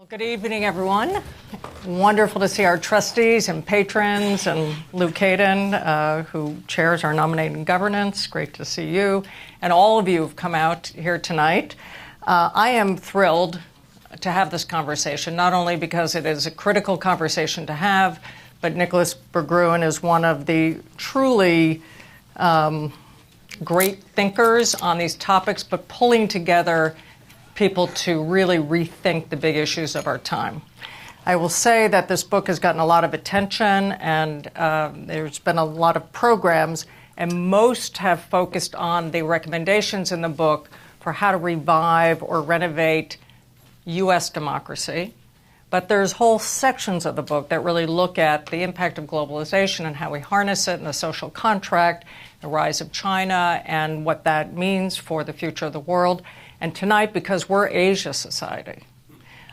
Well, good evening, everyone. Wonderful to see our trustees and patrons and Lou Caden, who chairs our nominating governance. Great to see you. And all of you who've come out here tonight. I am thrilled to have this conversation, not only because it is a critical conversation to have, but Nicolas Berggruen is one of the truly great thinkers on these topics, but pulling together people to really rethink the big issues of our time. I will say that this book has gotten a lot of attention, and there's been a lot of programs, and most have focused on the recommendations in the book for how to revive or renovate U.S. democracy. But there's whole sections of the book that really look at the impact of globalization and how we harness it, and the social contract, the rise of China, and what that means for the future of the world. And tonight, because we're Asia Society,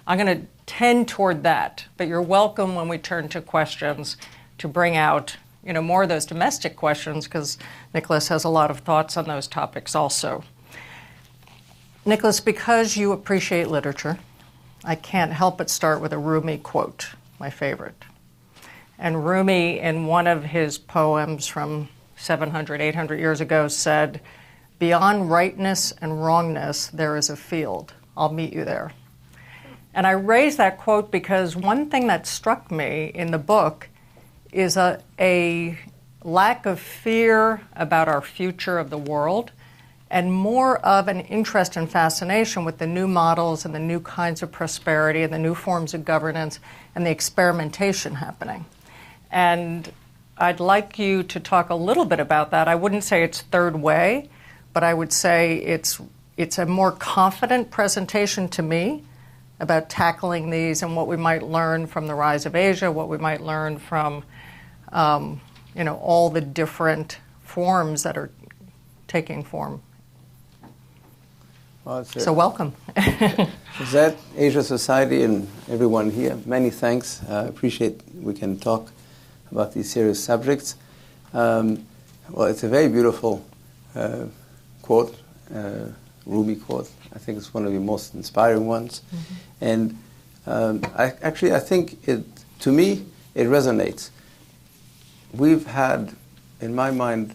I'm going to tend toward that. But you're welcome when we turn to questions to bring out, more of those domestic questions, because Nicolas has a lot of thoughts on those topics also. Nicolas, because you appreciate literature, I can't help but start with a Rumi quote, my favorite. And Rumi, in one of his poems from 700, 800 years ago, said, "Beyond rightness and wrongness, there is a field. I'll meet you there." And I raise that quote because one thing that struck me in the book is a lack of fear about our future of the world, and more of an interest and fascination with the new models and the new kinds of prosperity and the new forms of governance and the experimentation happening. And I'd like you to talk a little bit about that. I wouldn't say it's third way, but I would say it's a more confident presentation to me about tackling these and what we might learn from the rise of Asia, what we might learn from all the different forms that are taking form. Well, so welcome. Josette, Asia Society, and everyone here, many thanks. I appreciate we can talk about these serious subjects. Well, it's a very beautiful quote, Rumi quote. I think it's one of the most inspiring ones. Mm-hmm. And I think to me, it resonates. We've had, in my mind,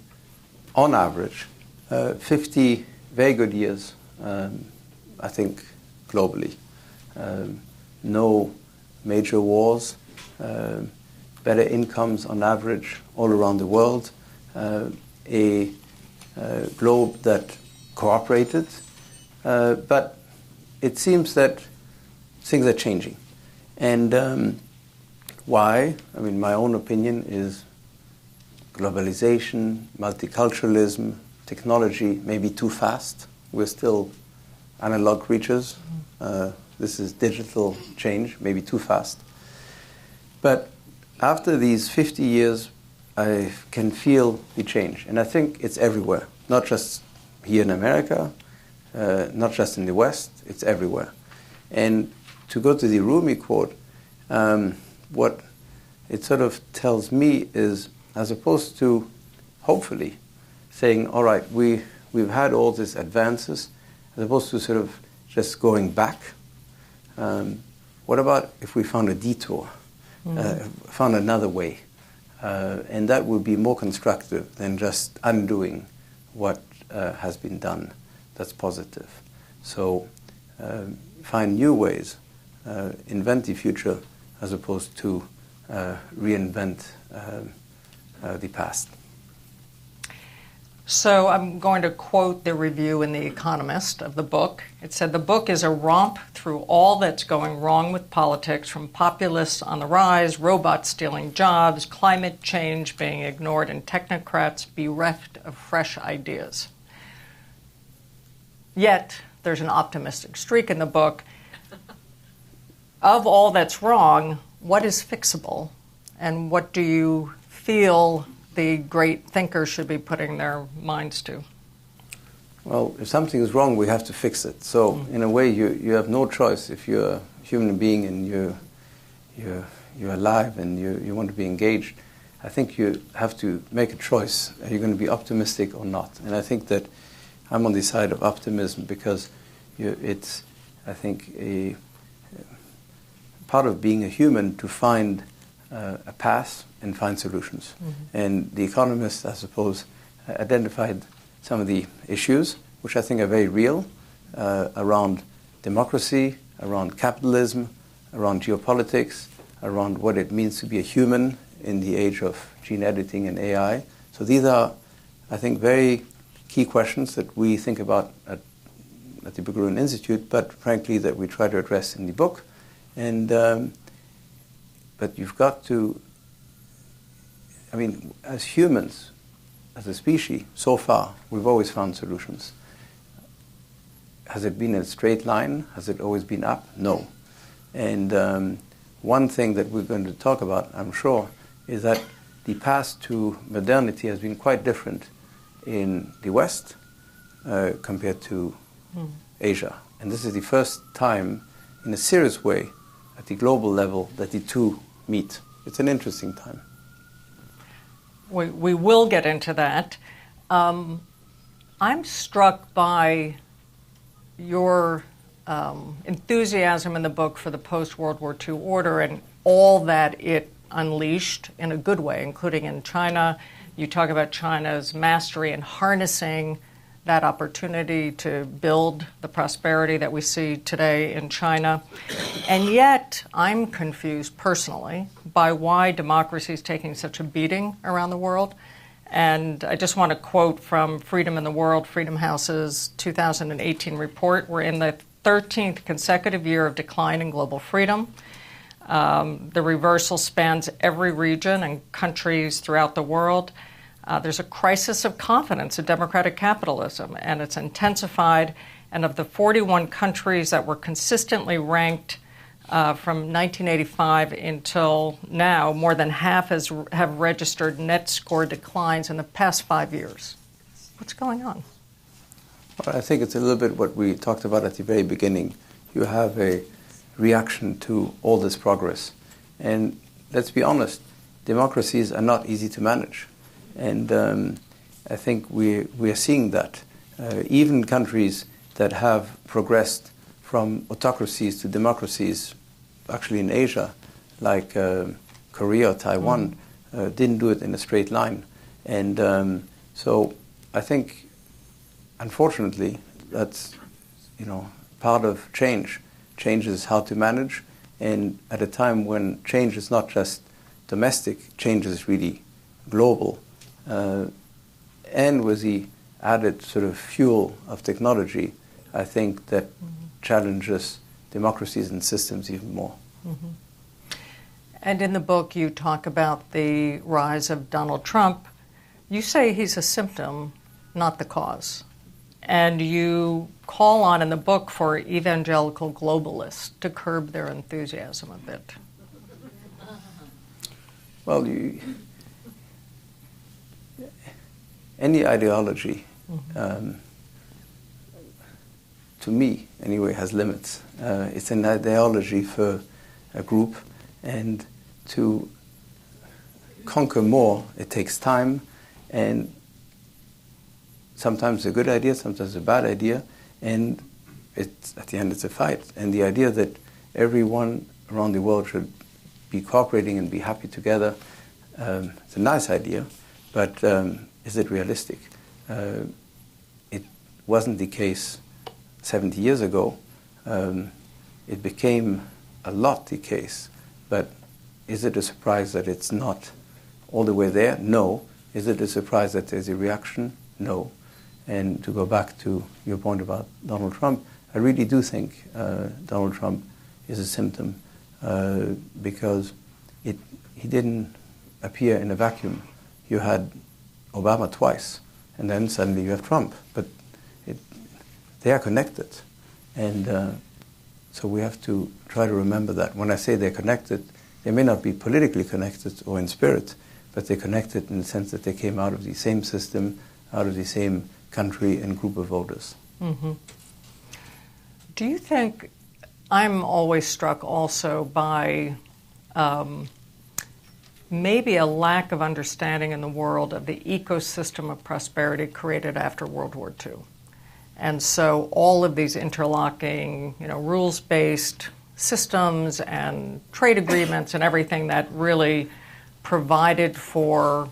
on average, 50 very good years, I think, globally. No major wars, better incomes on average all around the world, a globe that cooperated, but it seems that things are changing. And why? I mean, my own opinion is globalization, multiculturalism, technology may be too fast. We're still analog creatures. This is digital change, maybe too fast. But after these 50 years, I can feel the change. And I think it's everywhere, not just here in America, not just in the West, it's everywhere. And to go to the Rumi quote, what it sort of tells me is, as opposed to, hopefully, saying, all right, we've had all these advances, as opposed to sort of just going back, what about if we found a detour, found another way? And that would be more constructive than just undoing what has been done that's positive. So find new ways, invent the future, as opposed to reinvent the past. So I'm going to quote the review in The Economist of the book. It said, "The book is a romp through all that's going wrong with politics, from populists on the rise, robots stealing jobs, climate change being ignored, and technocrats bereft of fresh ideas." Yet, there's an optimistic streak in the book. Of all that's wrong, what is fixable? And what do you feel the great thinkers should be putting their minds to? Well, if something is wrong, we have to fix it. So, in a way, you have no choice. If you're a human being and you're alive and you want to be engaged, I think you have to make a choice. Are you going to be optimistic or not? And I think that I'm on the side of optimism because it's, I think, part of being a human to find a path and find solutions. And The Economist, I suppose, identified some of the issues, which I think are very real, around democracy, around capitalism, around geopolitics, around what it means to be a human in the age of gene editing and AI. So these are, I think, very key questions that we think about at the Berggruen Institute, but frankly that we try to address in the book. And but you've got to, I mean, as humans, as a species, so far, we've always found solutions. Has it been a straight line? Has it always been up? No. And one thing that we're going to talk about, I'm sure, is that the path to modernity has been quite different in the West compared to Asia. And this is the first time, in a serious way, at the global level, that the two meet. It's an interesting time. We will get into that. I'm struck by your enthusiasm in the book for the post-World War II order and all that it unleashed in a good way, including in China. You talk about China's mastery in harnessing that opportunity to build the prosperity that we see today in China. And yet, I'm confused personally by why democracy is taking such a beating around the world. And I just want to quote from Freedom in the World, Freedom House's 2018 report. We're in the 13th consecutive year of decline in global freedom. The reversal spans every region and countries throughout the world. There's a crisis of confidence in democratic capitalism, and it's intensified. And of the 41 countries that were consistently ranked from 1985 until now, more than half have registered net score declines in the past 5 years. What's going on? Well, I think it's a little bit what we talked about at the very beginning. You have a reaction to all this progress. And let's be honest, democracies are not easy to manage. And I think we are seeing that. Even countries that have progressed from autocracies to democracies, actually in Asia, like Korea or Taiwan, didn't do it in a straight line. And so I think, unfortunately, that's part of change. Change is how to manage. And at a time when change is not just domestic, change is really global. And with the added sort of fuel of technology, I think that challenges democracies and systems even more. And in the book, you talk about the rise of Donald Trump. You say he's a symptom, not the cause. And you call on in the book for evangelical globalists to curb their enthusiasm a bit. Well, any ideology, to me anyway, has limits. It's an ideology for a group, and to conquer more, it takes time, and sometimes a good idea, sometimes a bad idea, and at the end it's a fight. And the idea that everyone around the world should be cooperating and be happy together, it's a nice idea, but is it realistic? It wasn't the case 70 years ago. It became a lot the case, but is it a surprise that it's not all the way there? No. Is it a surprise that there's a reaction? No. And to go back to your point about Donald Trump, I really do think Donald Trump is a symptom because he didn't appear in a vacuum. You had Obama twice, and then suddenly you have Trump. But they are connected. And so we have to try to remember that. When I say they're connected, they may not be politically connected or in spirit, but they're connected in the sense that they came out of the same system, out of the same country and group of voters. Do you think, I'm always struck also by maybe a lack of understanding in the world of the ecosystem of prosperity created after World War II. And so all of these interlocking, rules-based systems and trade agreements and everything that really provided for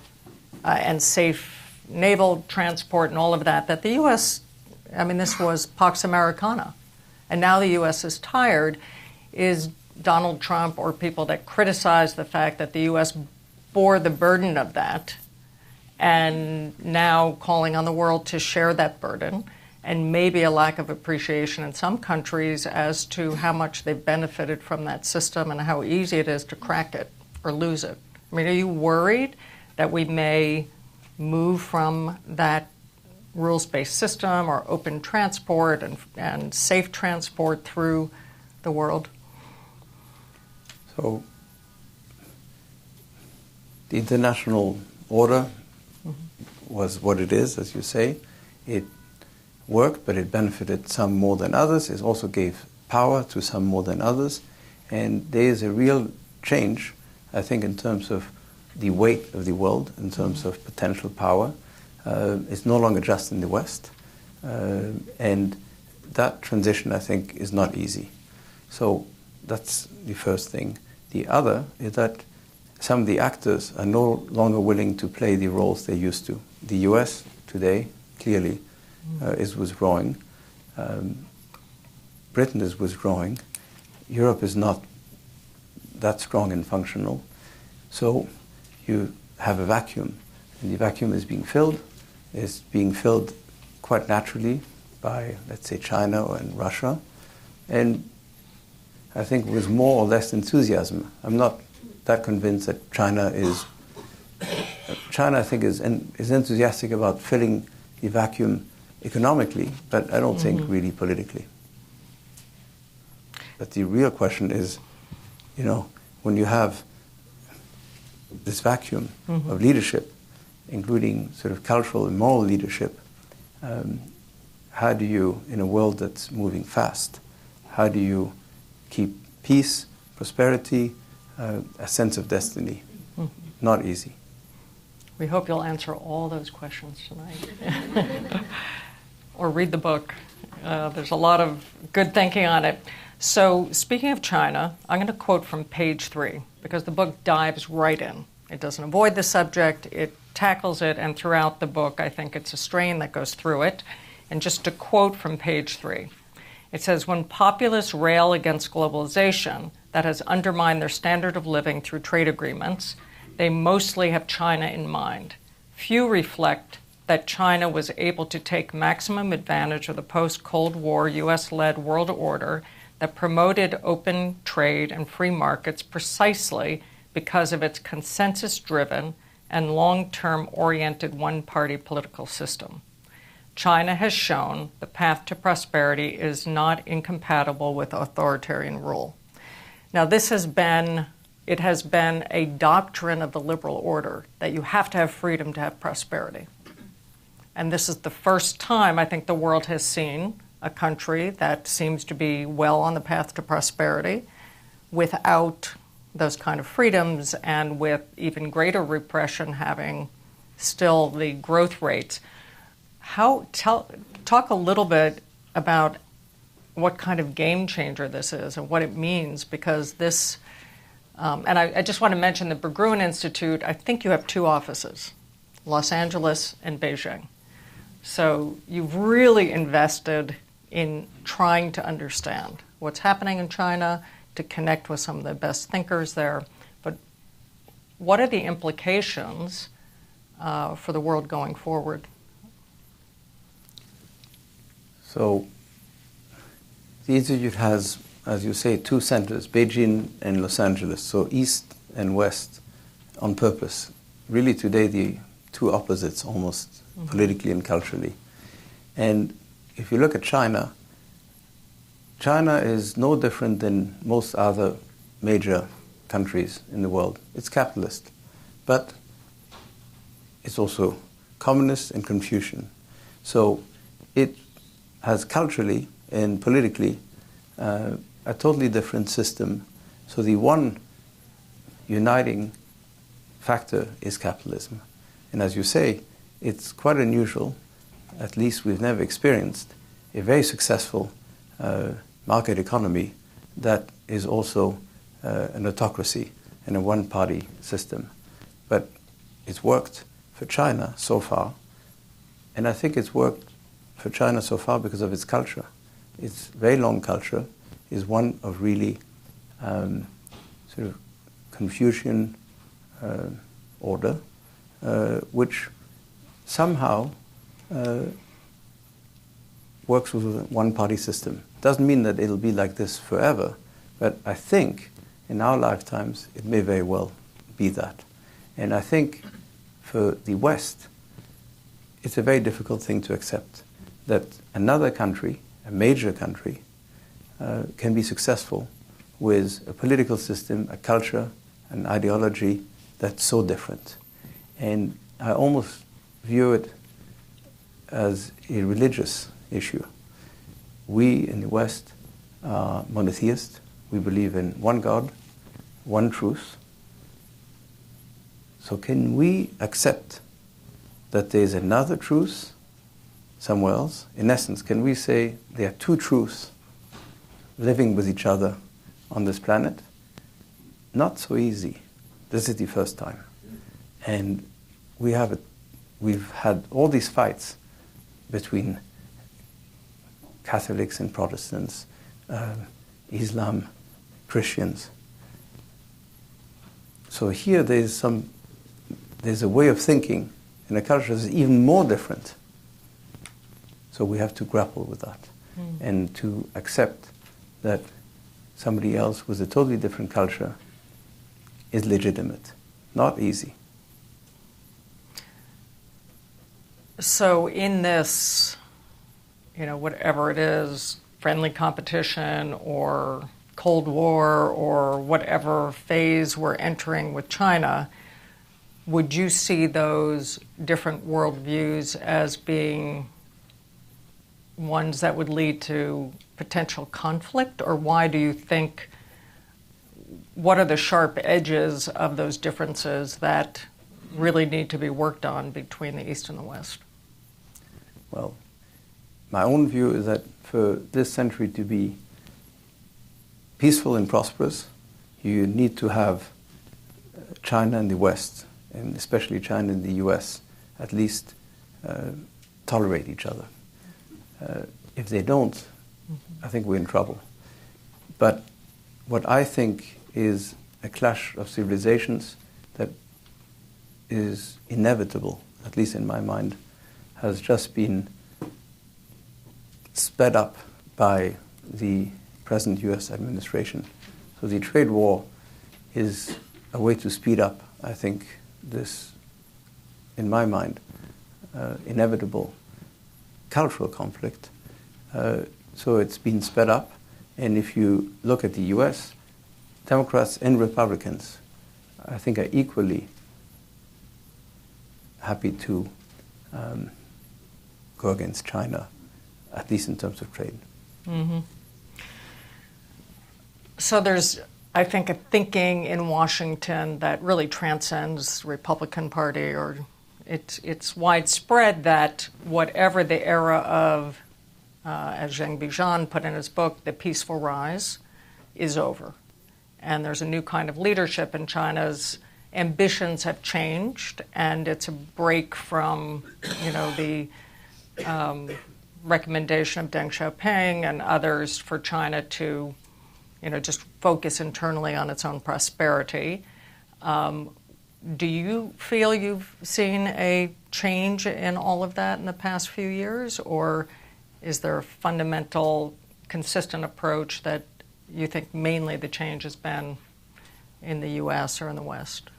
and safe naval transport and all of that, that the U.S., I mean, this was Pax Americana. And now the U.S. is tired. Is Donald Trump or people that criticize the fact that the U.S. bore the burden of that and now calling on the world to share that burden, and maybe a lack of appreciation in some countries as to how much they've benefited from that system and how easy it is to crack it or lose it. I mean, are you worried that we may move from that rules-based system or open transport and safe transport through the world? So the international order was what it is, as you say. It worked, but it benefited some more than others. It also gave power to some more than others. And there is a real change, I think, in terms of the weight of the world, in terms of potential power. It's no longer just in the West. And that transition, I think, is not easy. So that's the first thing. The other is that some of the actors are no longer willing to play the roles they used to. The US today, clearly, is withdrawing. Britain is withdrawing. Europe is not that strong and functional. So you have a vacuum, and the vacuum is being filled. It's being filled quite naturally by, let's say, China and Russia, and I think with more or less enthusiasm. I'm not that convinced that China, I think, is enthusiastic about filling the vacuum economically, but I don't think really politically. But the real question is, when you have this vacuum of leadership, including sort of cultural and moral leadership, how do you, in a world that's moving fast, how do you keep peace, prosperity, a sense of destiny? Not easy. We hope you'll answer all those questions tonight. Or read the book. There's a lot of good thinking on it. So speaking of China, I'm going to quote from page 3, because the book dives right in. It doesn't avoid the subject, it tackles it, and throughout the book I think it's a strain that goes through it. And just to quote from page 3, it says, "When populists rail against globalization that has undermined their standard of living through trade agreements, they mostly have China in mind. Few reflect that China was able to take maximum advantage of the post-Cold War U.S.-led world order that promoted open trade and free markets precisely because of its consensus-driven and long-term oriented one-party political system. China has shown the path to prosperity is not incompatible with authoritarian rule." Now, it has been a doctrine of the liberal order that you have to have freedom to have prosperity. And this is the first time I think the world has seen a country that seems to be well on the path to prosperity without those kind of freedoms, and with even greater repression having still the growth rates. Talk a little bit about what kind of game changer this is and what it means, because this, and I just want to mention the Berggruen Institute, I think you have 2 offices, Los Angeles and Beijing. So you've really invested in trying to understand what's happening in China, to connect with some of the best thinkers there. But what are the implications for the world going forward? So the Institute has, as you say, 2 centers, Beijing and Los Angeles, so East and West on purpose. Really today the 2 opposites almost, politically and culturally. And if you look at China, China is no different than most other major countries in the world. It's capitalist, but it's also communist and Confucian. So it has culturally and politically a totally different system. So the one uniting factor is capitalism. And as you say, it's quite unusual, at least we've never experienced, a very successful market economy that is also an autocracy and a one-party system. But it's worked for China so far, and I think it's worked for China so far because of its culture. Its very long culture is one of really sort of Confucian order, which somehow works with a one-party system. Doesn't mean that it'll be like this forever, but I think in our lifetimes it may very well be that. And I think for the West, it's a very difficult thing to accept that another country, a major country, can be successful with a political system, a culture, an ideology that's so different. And I almost view it as a religious issue. We in the West are monotheist. We believe in one God, one truth. So can we accept that there's another truth somewhere else? In essence, can we say there are two truths living with each other on this planet? Not so easy. This is the first time. And we've had all these fights between Catholics and Protestants, Islam, Christians. So here there's a way of thinking in a culture that's even more different. So we have to grapple with that and to accept that somebody else with a totally different culture is legitimate. Not easy. So in this, whatever it is, friendly competition or Cold War or whatever phase we're entering with China, would you see those different worldviews as being ones that would lead to potential conflict? Or why do you think, what are the sharp edges of those differences that really need to be worked on between the East and the West? Well, my own view is that for this century to be peaceful and prosperous, you need to have China and the West, and especially China and the US, at least tolerate each other. If they don't, I think we're in trouble. But what I think is a clash of civilizations that is inevitable, at least in my mind, has just been sped up by the present US administration. So the trade war is a way to speed up, I think, this, in my mind, inevitable cultural conflict. So it's been sped up. And if you look at the US, Democrats and Republicans, I think, are equally happy to go against China, at least in terms of trade. Mm-hmm. So there's, I think, a thinking in Washington that really transcends the Republican Party, or it's widespread that whatever the era of, as Zheng Bijan put in his book, the peaceful rise, is over. And there's a new kind of leadership, and China's ambitions have changed, and it's a break from, the recommendation of Deng Xiaoping and others for China to, just focus internally on its own prosperity. Do you feel you've seen a change in all of that in the past few years, or is there a fundamental, consistent approach that you think mainly the change has been in the U.S. or in the West?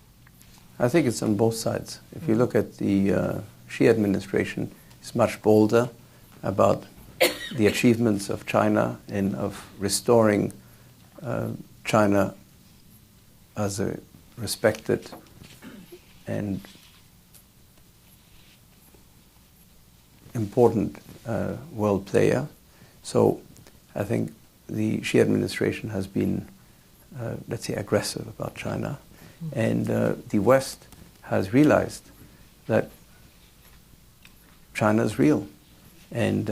I think it's on both sides. If you look at the Xi administration, it's much bolder about the achievements of China and of restoring China as a respected and important world player. So I think the Xi administration has been, let's say, aggressive about China. And the West has realized that China is real. And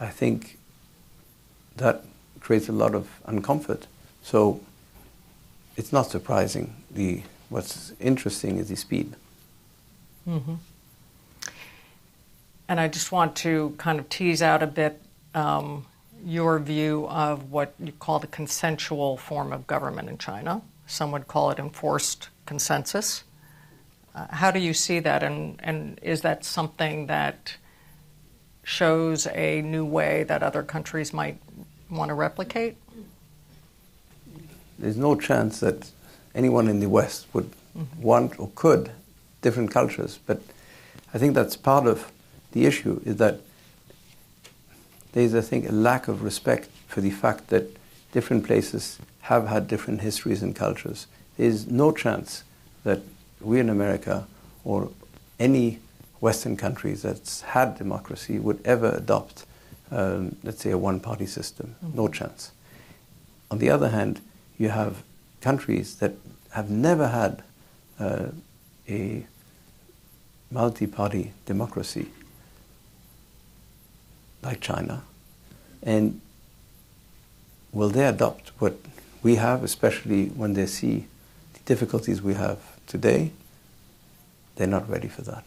I think that creates a lot of uncomfort. So it's not surprising. What's interesting is the speed. Mm-hmm. And I just want to kind of tease out a bit your view of what you call the consensual form of government in China. Some would call it enforced consensus. How do you see that, and is that something that shows a new way that other countries might want to replicate? There's no chance that anyone in the West would want or could different cultures, but I think that's part of the issue, is that there's, I think, a lack of respect for the fact that different places have had different histories and cultures. There's no chance that we in America or any Western countries that's had democracy would ever adopt, let's say, a one-party system. No chance. On the other hand, you have countries that have never had a multi-party democracy, like China, and will they adopt what we have, especially when they see the difficulties we have today? They're not ready for that.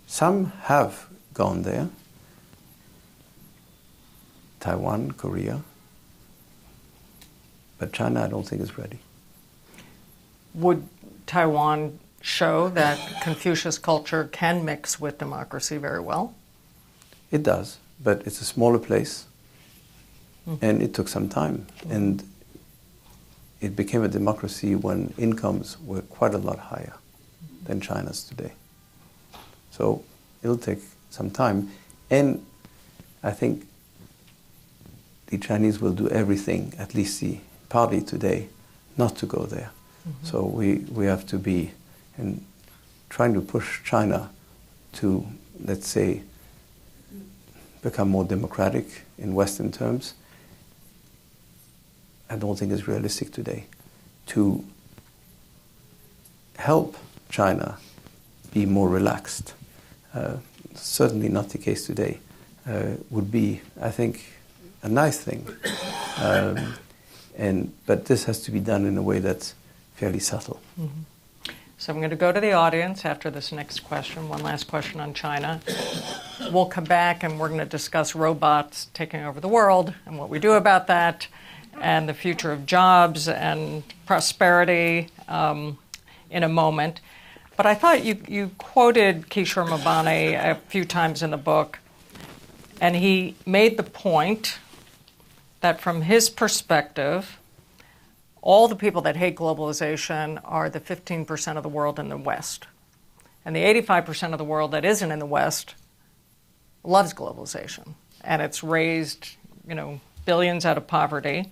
Some have gone there, Taiwan, Korea, but China I don't think is ready. Would Taiwan show that Confucius culture can mix with democracy very well? It does, but it's a smaller place, and it took some time. And it became a democracy when incomes were quite a lot higher than China's today. So it'll take some time. And I think the Chinese will do everything, at least the party today, not to go there. So we have to be in trying to push China to, let's say, become more democratic in Western terms. I don't think it's realistic today. To help China be more relaxed, certainly not the case today, would be, I think, a nice thing. But this has to be done in a way that's fairly subtle. So I'm going to go to the audience after this next question, one last question on China. We'll come back and we're going to discuss robots taking over the world and what we do about that, and the future of jobs and prosperity in a moment. But I thought you quoted Kishore Mahbani a few times in the book, and he made the point that from his perspective, all the people that hate globalization are the 15% of the world in the West. And the 85% of the world that isn't in the West loves globalization. And it's raised, billions out of poverty.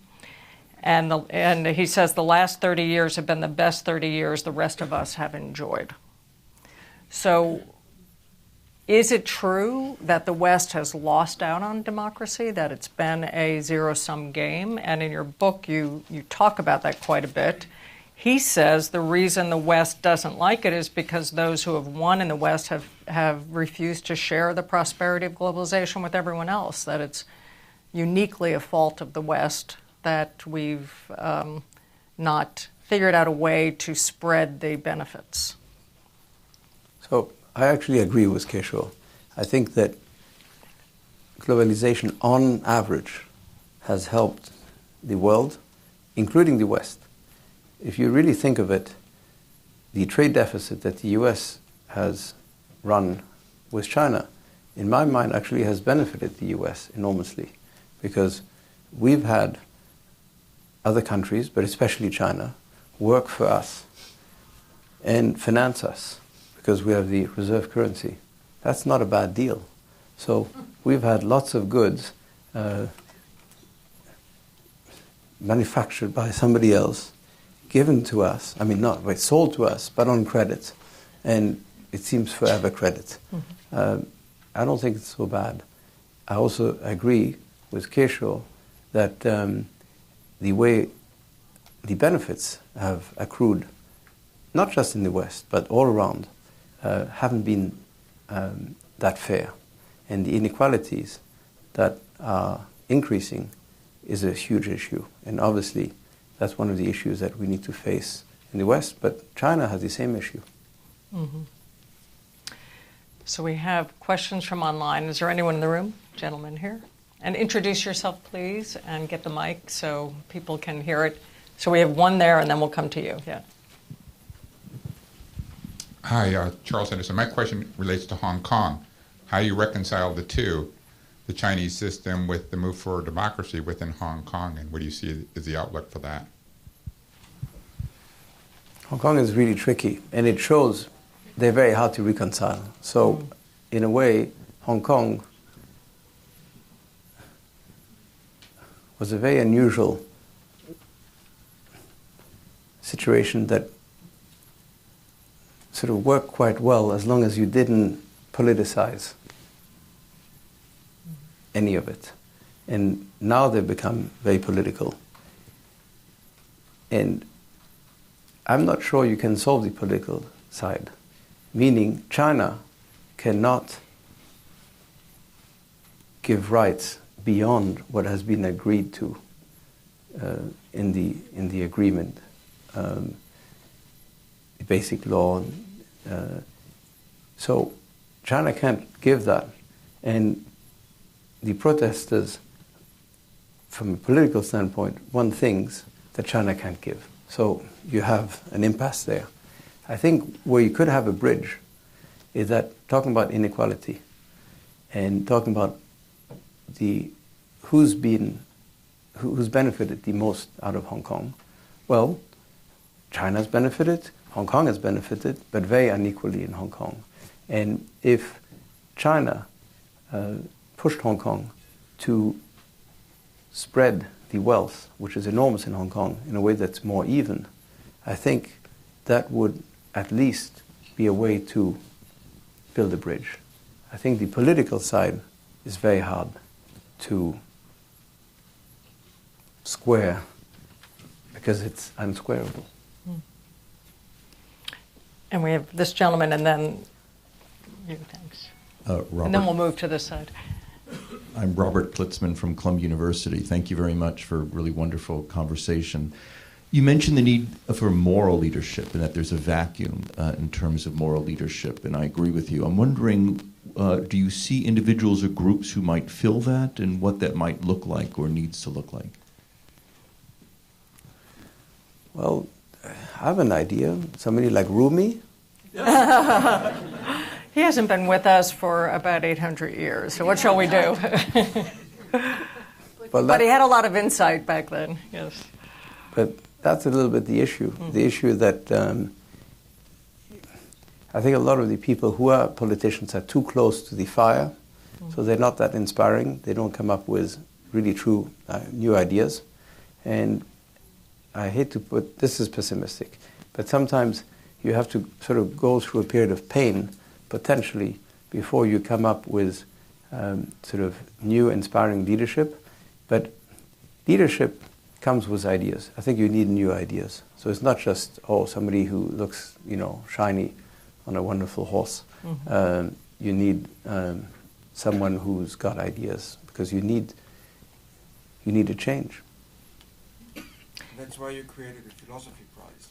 And he says the last 30 years have been the best 30 years the rest of us have enjoyed. So is it true that the West has lost out on democracy, that it's been a zero-sum game? And in your book, you talk about that quite a bit. He says the reason the West doesn't like it is because those who have won in the West have refused to share the prosperity of globalization with everyone else, that it's uniquely a fault of the West that we've not figured out a way to spread the benefits. So I actually agree with Kishore. I think that globalization, on average, has helped the world, including the West. If you really think of it, the trade deficit that the US has run with China, in my mind, actually has benefited the US enormously, because we've had other countries, but especially China, work for us and finance us, because we have the reserve currency. That's not a bad deal. So we've had lots of goods manufactured by somebody else, given to us, sold to us, but on credit. And it seems forever credit. I don't think it's so bad. I also agree with Kishore that the way the benefits have accrued, not just in the West, but all around, haven't been that fair. And the inequalities that are increasing is a huge issue. And obviously, that's one of the issues that we need to face in the West. But China has the same issue. Mm-hmm. So we have questions from online. Is there anyone in the room? Gentleman here. And introduce yourself, please, and get the mic so people can hear it. So we have one there, and then we'll come to you. Yeah. Hi, Charles Henderson. My question relates to Hong Kong. How do you reconcile the two, the Chinese system with the move for democracy within Hong Kong, and what do you see as the outlook for that? Hong Kong is really tricky, and it shows they're very hard to reconcile. So, in a way, Hong Kong was a very unusual situation that sort of worked quite well as long as you didn't politicize any of it. And now they've become very political. And I'm not sure you can solve the political side, meaning China cannot give rights beyond what has been agreed to in the agreement, the basic law. So China can't give that, and the protesters, from a political standpoint, want things that China can't give. So you have an impasse there. I think where you could have a bridge is that talking about inequality and talking about who's benefited the most out of Hong Kong. Well, China's benefited, Hong Kong has benefited, but very unequally in Hong Kong. And if China pushed Hong Kong to spread the wealth, which is enormous in Hong Kong, in a way that's more even, I think that would at least be a way to build a bridge. I think the political side is very hard to square because it's unsquareable. And we have this gentleman, and then you, thanks. And then we'll move to this side. I'm Robert Klitzman from Columbia University. Thank you very much for a really wonderful conversation. You mentioned the need for moral leadership and that there's a vacuum in terms of moral leadership, and I agree with you. I'm wondering, do you see individuals or groups who might fill that and what that might look like or needs to look like? Well, I have an idea. Somebody like Rumi? He hasn't been with us for about 800 years, so what shall we do? But he had a lot of insight back then, yes. But that's a little bit the issue. The issue that I think a lot of the people who are politicians are too close to the fire, so they're not that inspiring. They don't come up with really true new ideas. And I hate to put, this is pessimistic, but sometimes you have to sort of go through a period of pain, potentially, before you come up with sort of new, inspiring leadership. But leadership comes with ideas. I think you need new ideas. So it's not just, somebody who looks, shiny on a wonderful horse. You need someone who's got ideas, because you need a change. That's why you created a philosophy prize.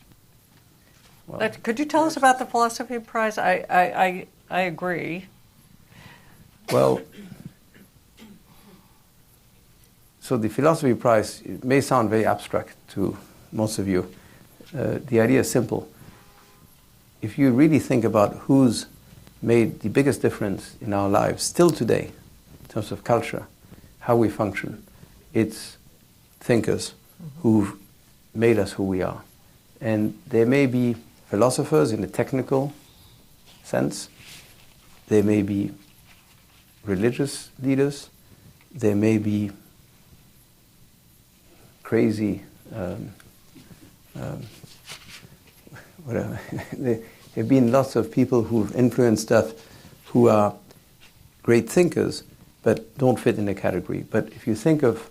Well, Could you tell us about the philosophy prize? I agree. Well, so the philosophy prize, it may sound very abstract to most of you. The idea is simple. If you really think about who's made the biggest difference in our lives still today, in terms of culture, how we function, it's thinkers who've made us who we are. And there may be philosophers in a technical sense. There may be religious leaders. There may be crazy, whatever. There have been lots of people who've influenced stuff who are great thinkers but don't fit in a category. But if you think of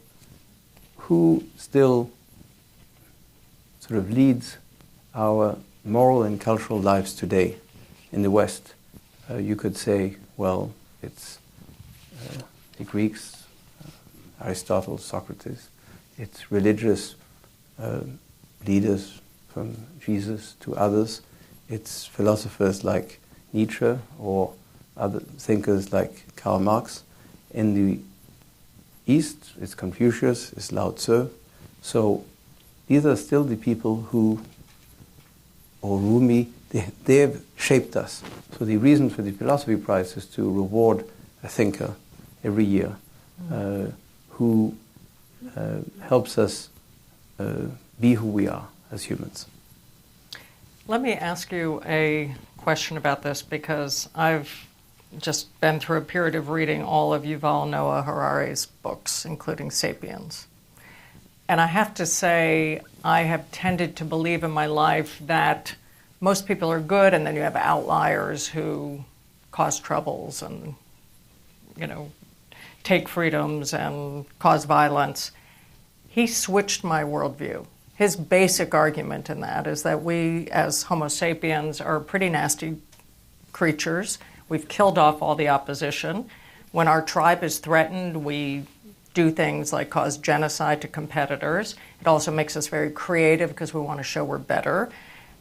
who still sort of leads our moral and cultural lives today in the West, you could say, well, it's the Greeks, Aristotle, Socrates. it's religious leaders from Jesus to others. It's philosophers like Nietzsche or other thinkers like Karl Marx. In the East, it's Confucius, it's Lao Tzu. So these are still the people who, or Rumi, they've shaped us. So the reason for the Philosophy Prize is to reward a thinker every year who helps us be who we are as humans. Let me ask you a question about this, because I've just been through a period of reading all of Yuval Noah Harari's books, including *Sapiens*. And I have to say, I have tended to believe in my life that most people are good, and then you have outliers who cause troubles and, take freedoms and cause violence. He switched my worldview. His basic argument in that is that we, as Homo sapiens, are pretty nasty creatures. We've killed off all the opposition. When our tribe is threatened, we do things like cause genocide to competitors. It also makes us very creative because we want to show we're better.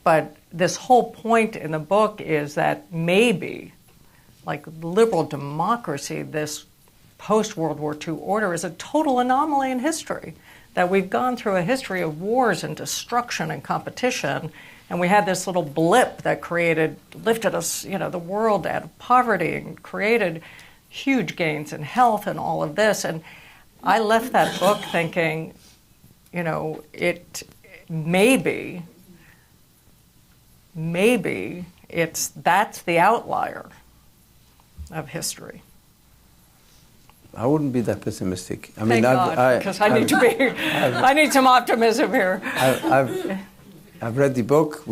But this whole point in the book is that maybe, like liberal democracy, this post-World War II order is a total anomaly in history. That we've gone through a history of wars and destruction and competition, and we had this little blip that lifted us, the world out of poverty and created huge gains in health and all of this. And I left that book thinking, it maybe that's the outlier of history. I wouldn't be that pessimistic. I Thank God, because I need to be. I need some optimism here. I've read the book.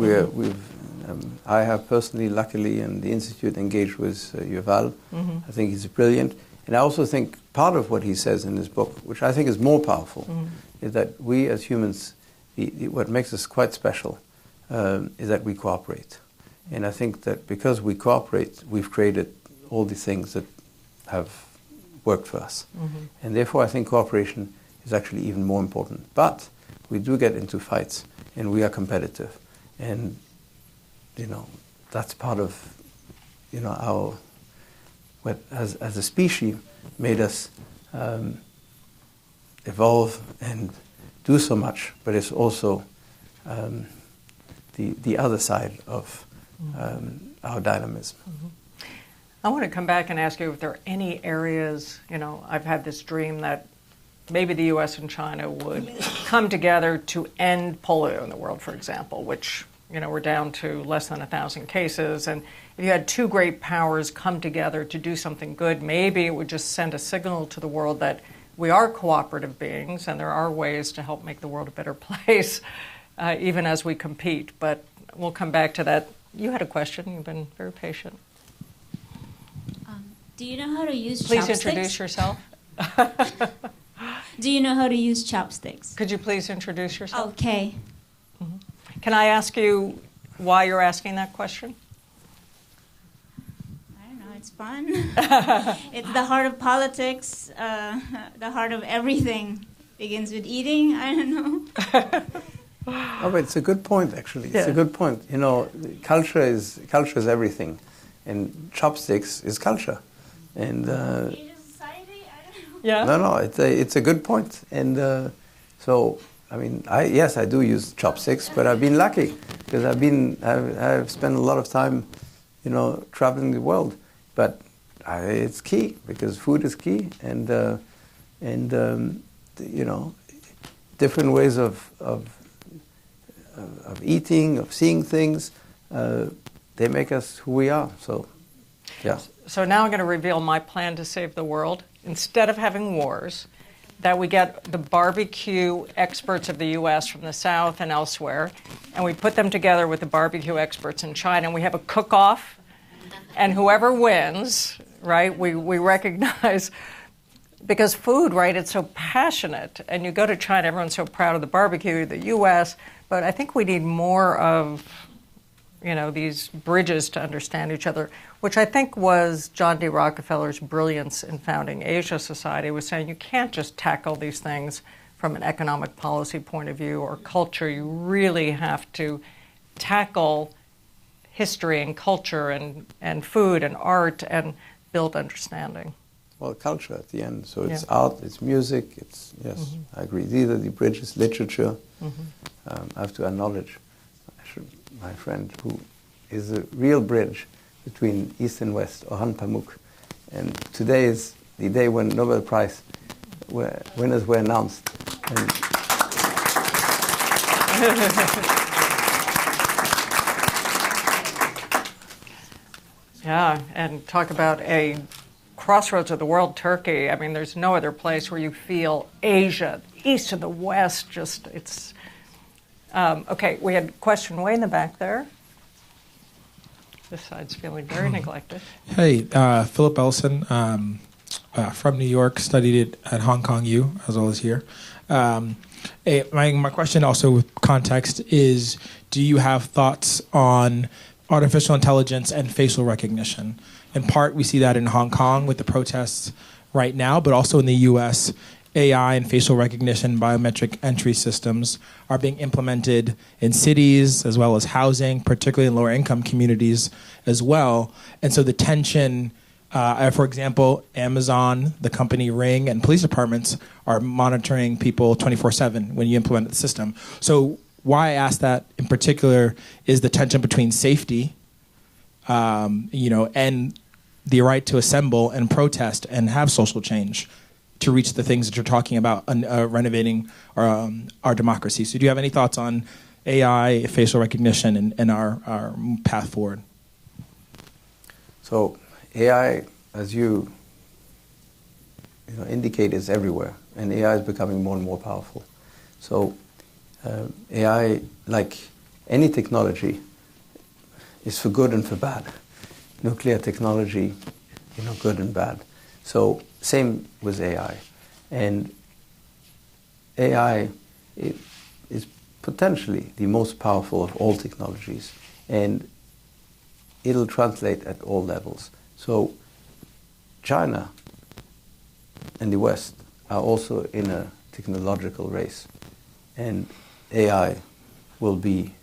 I have personally, luckily, and the Institute engaged with Yuval. Mm-hmm. I think he's brilliant. And I also think part of what he says in this book, which I think is more powerful, is that we as humans, what makes us quite special is that we cooperate. And I think that because we cooperate, we've created all the things that have worked for us. Mm-hmm. And therefore I think cooperation is actually even more important. But we do get into fights and we are competitive. And, that's part of, our, what as a species made us evolve and do so much, but it's also the other side of our dynamism. Mm-hmm. I want to come back and ask you if there are any areas, I've had this dream that maybe the U.S. and China would come together to end polio in the world, for example, which, we're down to less than 1,000 cases. And if you had two great powers come together to do something good, maybe it would just send a signal to the world that we are cooperative beings and there are ways to help make the world a better place, even as we compete. But we'll come back to that. You had a question. You've been very patient. Do you know how to use chopsticks? Please introduce yourself. Do you know how to use chopsticks? Could you please introduce yourself? Okay. Mm-hmm. Can I ask you why you're asking that question? I don't know. It's fun. It's the heart of politics, the heart of everything. Begins with eating. I don't know. Oh, but it's a good point, actually. It's Yeah. a good point. Culture is everything, and chopsticks is culture. And Asian society? I don't know. Yeah. no, it's a good point. And so, yes, I do use chopsticks, but I've been lucky because I've spent a lot of time, traveling the world. But it's key because food is key, and different ways of eating, of seeing things, they make us who we are. So, yeah. So now I'm going to reveal my plan to save the world. Instead of having wars, that we get the barbecue experts of the U.S. from the South and elsewhere, and we put them together with the barbecue experts in China, and we have a cook-off, and whoever wins, right, we recognize, because food, right, it's so passionate, and you go to China, everyone's so proud of the barbecue, the U.S., but I think we need more of, these bridges to understand each other, which I think was John D. Rockefeller's brilliance in founding Asia Society, was saying you can't just tackle these things from an economic policy point of view or culture. You really have to tackle history and culture and food and art and build understanding. Well, culture at the end. So it's art, it's music, it's, yes, I agree. These are the bridges, literature. I have to acknowledge my friend who is a real bridge between East and West, Orhan Pamuk. And today is the day when Nobel Prize winners were announced. And yeah, and talk about a crossroads of the world, Turkey. I mean, there's no other place where you feel Asia, east and the west, just, it's... okay, we had a question way in the back there. This side's feeling very neglected. Hey, Philip Ellison from New York, studied it at Hong Kong U as well as here. My question also with context is, do you have thoughts on artificial intelligence and facial recognition? In part, we see that in Hong Kong with the protests right now, but also in the US, AI and facial recognition biometric entry systems are being implemented in cities as well as housing, particularly in lower income communities as well. And so the tension, for example, Amazon, the company Ring, and police departments are monitoring people 24/7 when you implement the system. So why I ask that in particular is the tension between safety, and the right to assemble and protest and have social change to reach the things that you're talking about, renovating our democracy. So do you have any thoughts on AI, facial recognition, and our path forward? so AI, as you indicate, is everywhere, and AI is becoming more and more powerful. So AI, like any technology, is for good and for bad. Nuclear technology, good and bad. So same with AI. And AI is potentially the most powerful of all technologies. And it'll translate at all levels. So China and the West are also in a technological race. And AI will be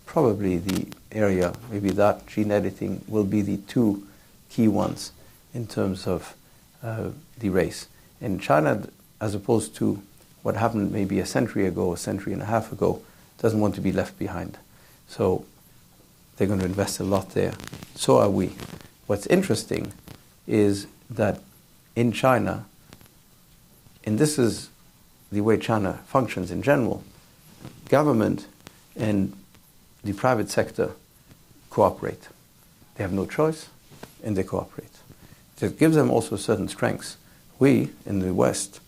probably the area, maybe that gene editing will be the two key ones in terms of the race. And China, as opposed to what happened maybe a century ago, a century and a half ago, doesn't want to be left behind. So they're going to invest a lot there. So are we. What's interesting is that in China, and this is the way China functions in general, government and the private sector cooperate. They have no choice, and they cooperate. It gives them also certain strengths. We, in the West,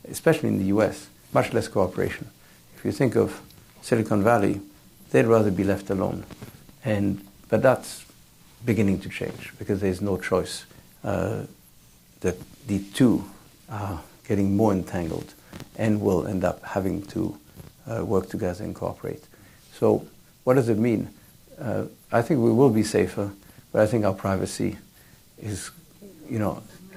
especially in the US, much less cooperation. If you think of Silicon Valley, they'd rather be left alone. But that's beginning to change, because there's no choice. That the two are getting more entangled and will end up having to work together and cooperate. So what does it mean? I think we will be safer, but I think our privacy is,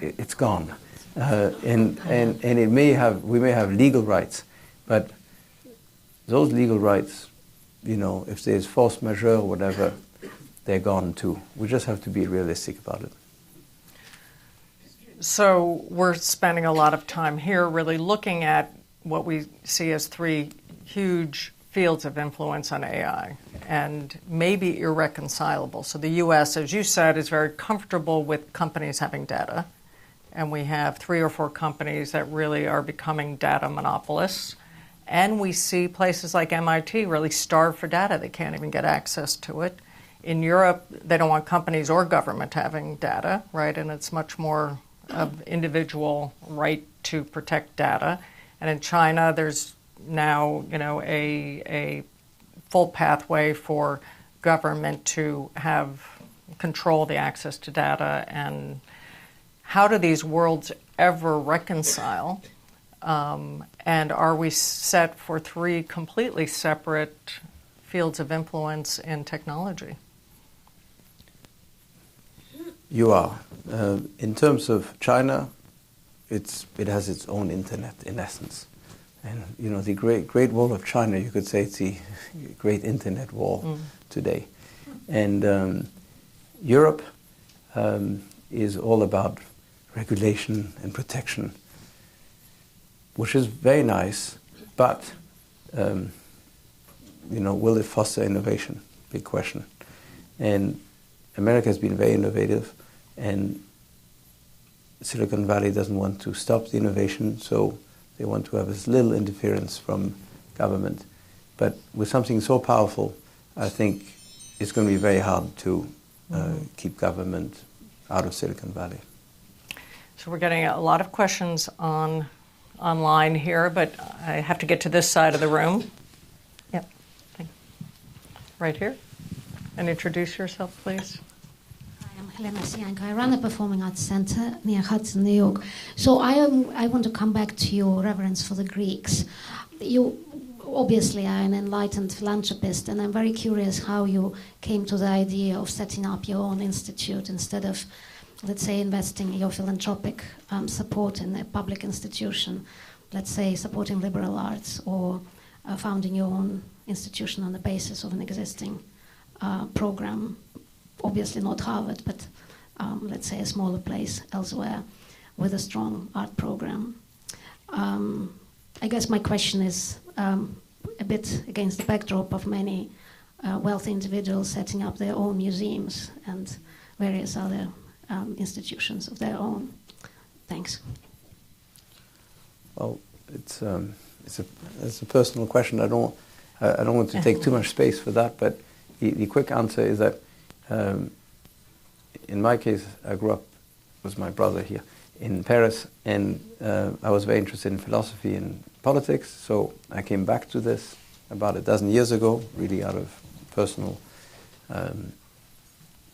it's gone. And we may have legal rights, but those legal rights, if there's force majeure or whatever, they're gone too. We just have to be realistic about it. So we're spending a lot of time here really looking at what we see as three huge fields of influence on AI, and maybe irreconcilable. So the U.S., as you said, is very comfortable with companies having data, and we have 3 or 4 companies that really are becoming data monopolists. And we see places like MIT really starve for data. They can't even get access to it. In Europe, they don't want companies or government having data, right? And it's much more of individual right to protect data. And in China, there's now, a full pathway for government to have control the access to data. And how do these worlds ever reconcile? And are we set for 3 completely separate fields of influence in technology? You are. In terms of China, it has its own internet, in essence. And the Great Wall of China, you could say it's the Great Internet Wall today. And Europe is all about regulation and protection, which is very nice, but will it foster innovation? Big question. And America has been very innovative, and Silicon Valley doesn't want to stop the innovation, so they want to have as little interference from government. But with something so powerful, I think it's going to be very hard to keep government out of Silicon Valley. So we're getting a lot of questions online here, but I have to get to this side of the room. Yep. Right here. And introduce yourself, please. I'm Helena Sianka. I run a performing arts center near Hudson, New York. So I want to come back to your reverence for the Greeks. You obviously are an enlightened philanthropist, and I'm very curious how you came to the idea of setting up your own institute instead of, let's say, investing your philanthropic support in a public institution, let's say supporting liberal arts, or founding your own institution on the basis of an existing program, obviously not Harvard, but let's say a smaller place elsewhere with a strong art program. I guess my question is a bit against the backdrop of many wealthy individuals setting up their own museums and various other institutions of their own. Thanks. Well, it's a personal question. I don't want to take too much space for that, but the quick answer is that in my case, I grew up with my brother here in Paris, and I was very interested in philosophy and politics, so I came back to this about a dozen years ago, really out of personal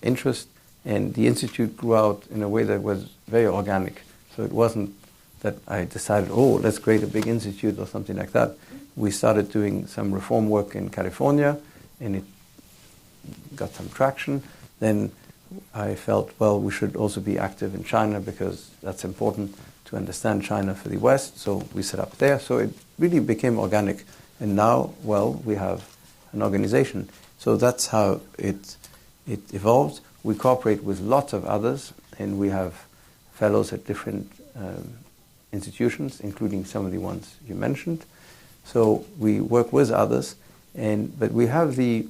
interest, and the Institute grew out in a way that was very organic. So it wasn't that I decided, let's create a big institute or something like that. We started doing some reform work in California, and it got some traction. Then I felt, we should also be active in China because that's important to understand China for the West. So we set up there. So it really became organic. And now, we have an organization. So that's how it evolved. We cooperate with lots of others, and we have fellows at different institutions, including some of the ones you mentioned. So we work with others, but we have the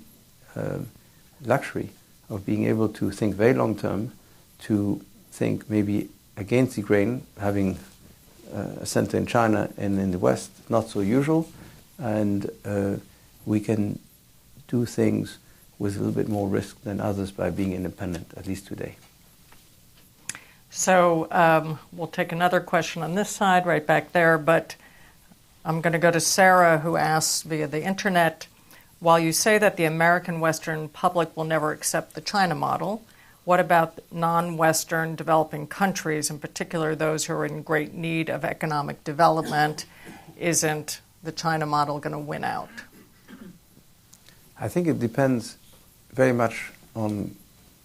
luxury of being able to think very long term, to think maybe against the grain, having a center in China and in the West, not so usual, and we can do things with a little bit more risk than others by being independent, at least today. So we'll take another question on this side, right back there, but I'm going to go to Sarah, who asks via the internet, while you say that the American Western public will never accept the China model, what about non-Western developing countries, in particular those who are in great need of economic development? Isn't the China model going to win out? I think it depends very much on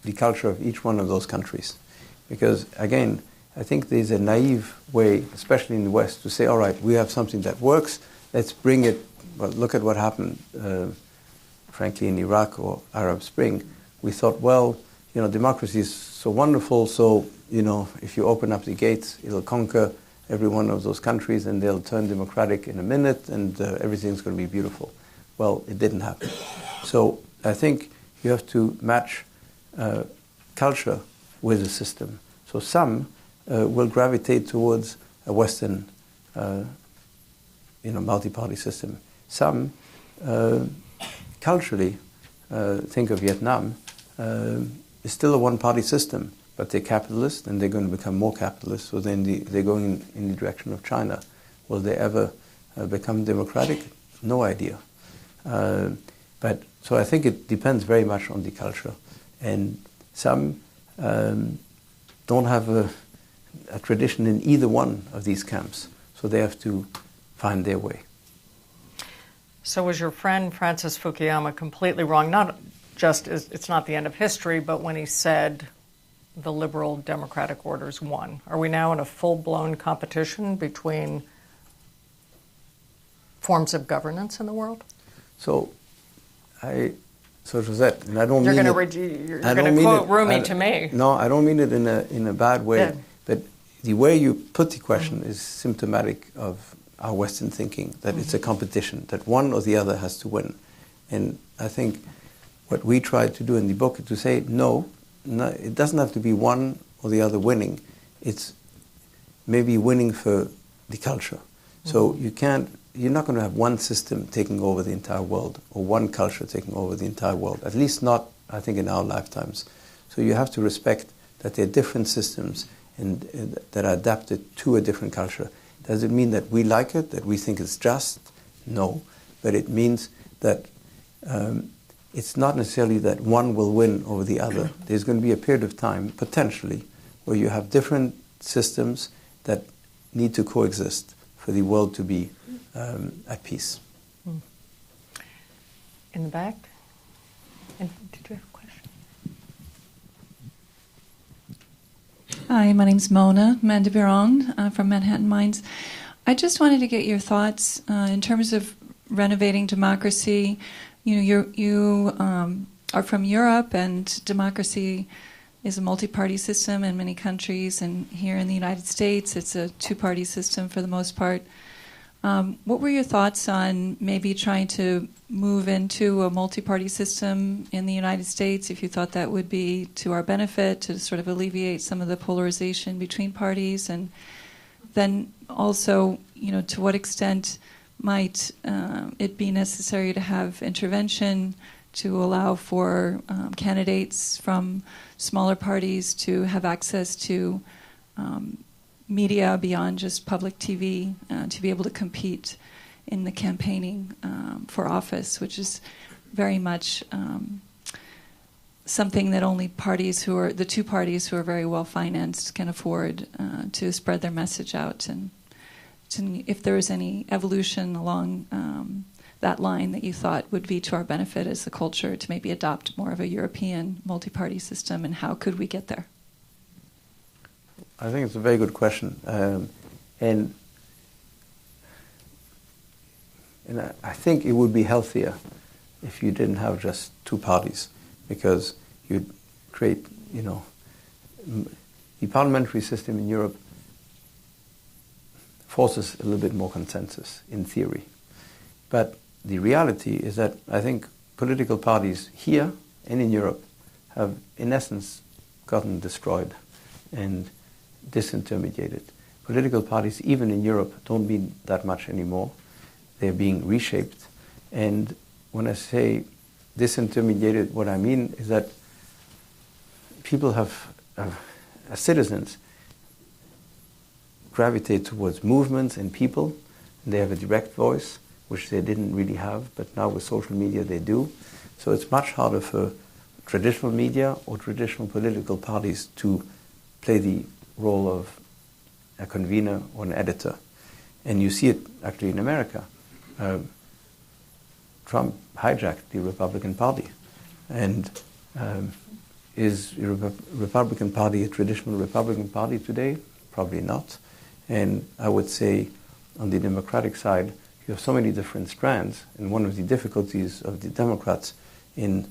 the culture of each one of those countries. Because, again, I think there's a naive way, especially in the West, to say, all right, we have something that works, let's bring it. Well, look at what happened, frankly, in Iraq or Arab Spring. We thought, democracy is so wonderful, so, if you open up the gates, it'll conquer every one of those countries and they'll turn democratic in a minute and everything's going to be beautiful. Well, it didn't happen. So I think you have to match culture with the system. So some will gravitate towards a Western, multi-party system. Some culturally, think of Vietnam, is still a one-party system, but they're capitalist and they're going to become more capitalist. So then they're going in the direction of China. Will they ever become democratic? No idea. So I think it depends very much on the culture. And some don't have a tradition in either one of these camps. So they have to find their way. So was your friend Francis Fukuyama completely wrong? Not just it's not the end of history, but when he said the liberal democratic orders won. Are we now in a full-blown competition between forms of governance in the world? So Josette, and I don't You're mean going to quote Rumi to me. No, I don't mean it in a bad way. Yeah. But the way you put the question is symptomatic of our Western thinking, that it's a competition, that one or the other has to win. And I think what we try to do in the book is to say, no, it doesn't have to be one or the other winning. It's maybe winning for the culture. So you're not going to have one system taking over the entire world or one culture taking over the entire world, at least not, I think, in our lifetimes. So you have to respect that there are different systems and that are adapted to a different culture. Does it mean that we like it, that we think it's just? No. But it means that it's not necessarily that one will win over the other. There's going to be a period of time, potentially, where you have different systems that need to coexist for the world to be at peace. In the back? And did you have a question? Hi, my name's Mona Mandibiron from Manhattan Mines. I just wanted to get your thoughts in terms of renovating democracy. You know, you are from Europe, and democracy is a multi-party system in many countries, and here in the United States, it's a two-party system for the most part. What were your thoughts on maybe trying to move into a multi-party system in the United States, if you thought that would be to our benefit, to sort of alleviate some of the polarization between parties? And then also, you know, to what extent might it be necessary to have intervention to allow for candidates from smaller parties to have access to media beyond just public TV, to be able to compete in the campaigning for office, which is very much something that only parties who are, the two parties who are very well financed can afford to spread their message out. And if there was any evolution along that line that you thought would be to our benefit as a culture to maybe adopt more of a European multi-party system, and how could we get there? I think it's a very good question. And I think it would be healthier if you didn't have just two parties, because you'd create, you know, the parliamentary system in Europe forces a little bit more consensus in theory. But the reality is that I think political parties here and in Europe have, in essence, gotten destroyed and disintermediated. Political parties, even in Europe, don't mean that much anymore. They're being reshaped. And when I say disintermediated, what I mean is that people as citizens, gravitate towards movements and people. And they have a direct voice, which they didn't really have, but now with social media they do. So it's much harder for traditional media or traditional political parties to play the role of a convener or an editor. And you see it actually in America. Trump hijacked the Republican Party. And is the Republican Party a traditional Republican Party today? Probably not. And I would say on the Democratic side, you have so many different strands, and one of the difficulties of the Democrats in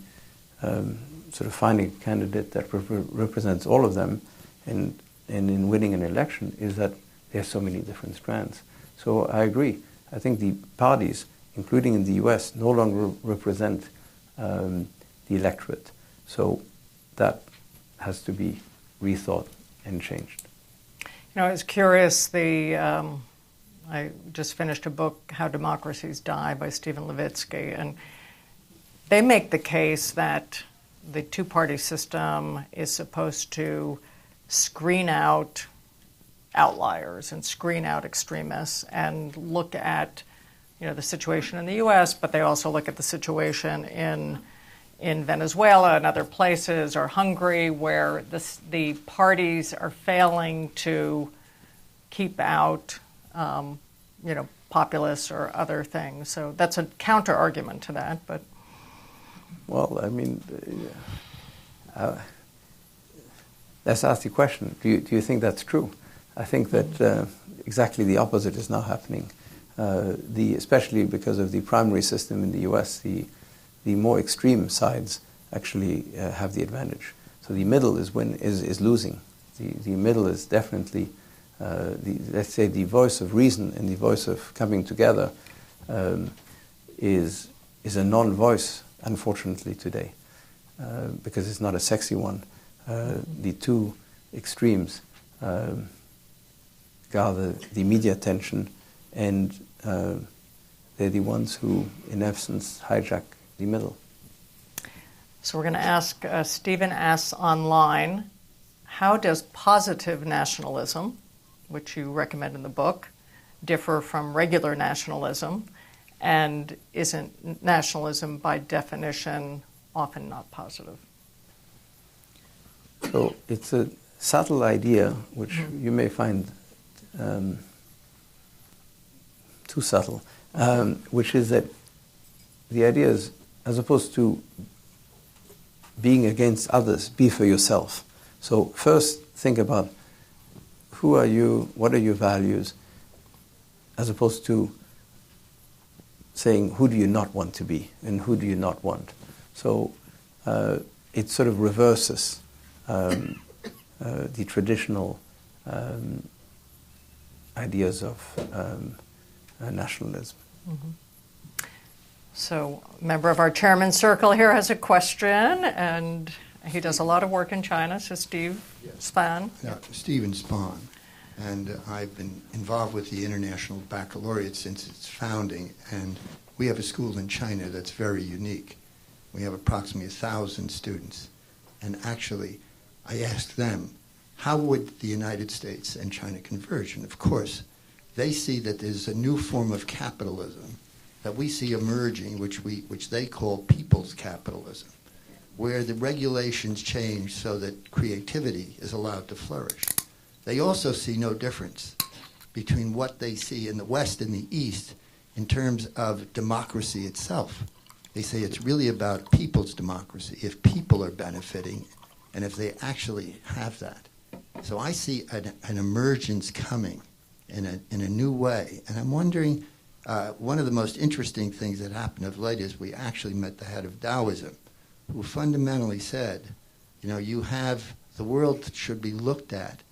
sort of finding a candidate that represents all of them and in winning an election is that there are so many different strands. So I agree. I think the parties, including in the US, no longer represent the electorate. So that has to be rethought and changed. You know, I was curious, I just finished a book, How Democracies Die, by Stephen Levitsky, and they make the case that the two-party system is supposed to screen out outliers and screen out extremists and look at, you know, the situation in the U.S., but they also look at the situation in Venezuela and other places, or Hungary, where the parties are failing to keep out, you know, populists or other things. So that's a counter argument to that. But well, I mean, let's ask the question: Do you think that's true? I think that exactly the opposite is now happening. Especially because of the primary system in the US, the more extreme sides actually have the advantage. So the middle is losing. The middle is definitely, let's say, the voice of reason and the voice of coming together is a non-voice, unfortunately, today, because it's not a sexy one. The two extremes gather the media attention, and they're the ones who, in essence, hijack the middle. So we're going to ask, Stephen asks online, how does positive nationalism, which you recommend in the book, differ from regular nationalism? And isn't nationalism, by definition, often not positive? So it's a subtle idea, which you may find too subtle, which is that the idea is, as opposed to being against others, be for yourself. So first think about who are you, what are your values, as opposed to saying who do you not want to be and who do you not want. So it sort of reverses the traditional ideas of nationalism. Mm-hmm. So a member of our chairman's circle here has a question, and he does a lot of work in China, so Steve Spahn. Yeah, Stephen Spahn. And I've been involved with the International Baccalaureate since its founding, and we have a school in China that's very unique. We have approximately 1,000 students. And actually, I asked them, how would the United States and China converge? And of course, they see that there's a new form of capitalism that we see emerging, which they call people's capitalism, where the regulations change so that creativity is allowed to flourish. They also see no difference between what they see in the West and the East in terms of democracy itself. They say it's really about people's democracy, if people are benefiting and if they actually have that. So I see an emergence coming in a new way. And I'm wondering, one of the most interesting things that happened of late is we actually met the head of Taoism, who fundamentally said, you have, the world should be looked at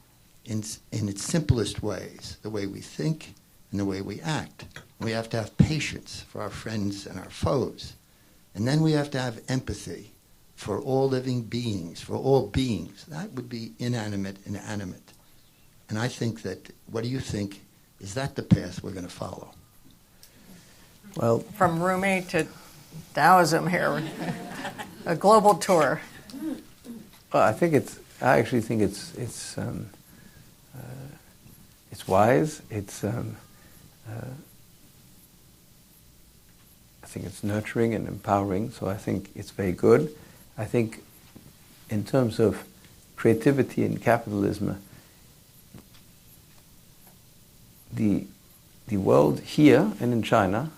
in its simplest ways, the way we think and the way we act. We have to have patience for our friends and our foes. And then we have to have empathy for all living beings, for all beings. That would be inanimate and animate. And I think that, what do you think, is that the path we're going to follow? Well, from Rumi to Taoism here, a global tour. Well, I actually think it's wise. I think it's nurturing and empowering. So I think it's very good. I think, in terms of creativity and capitalism, the world here and in China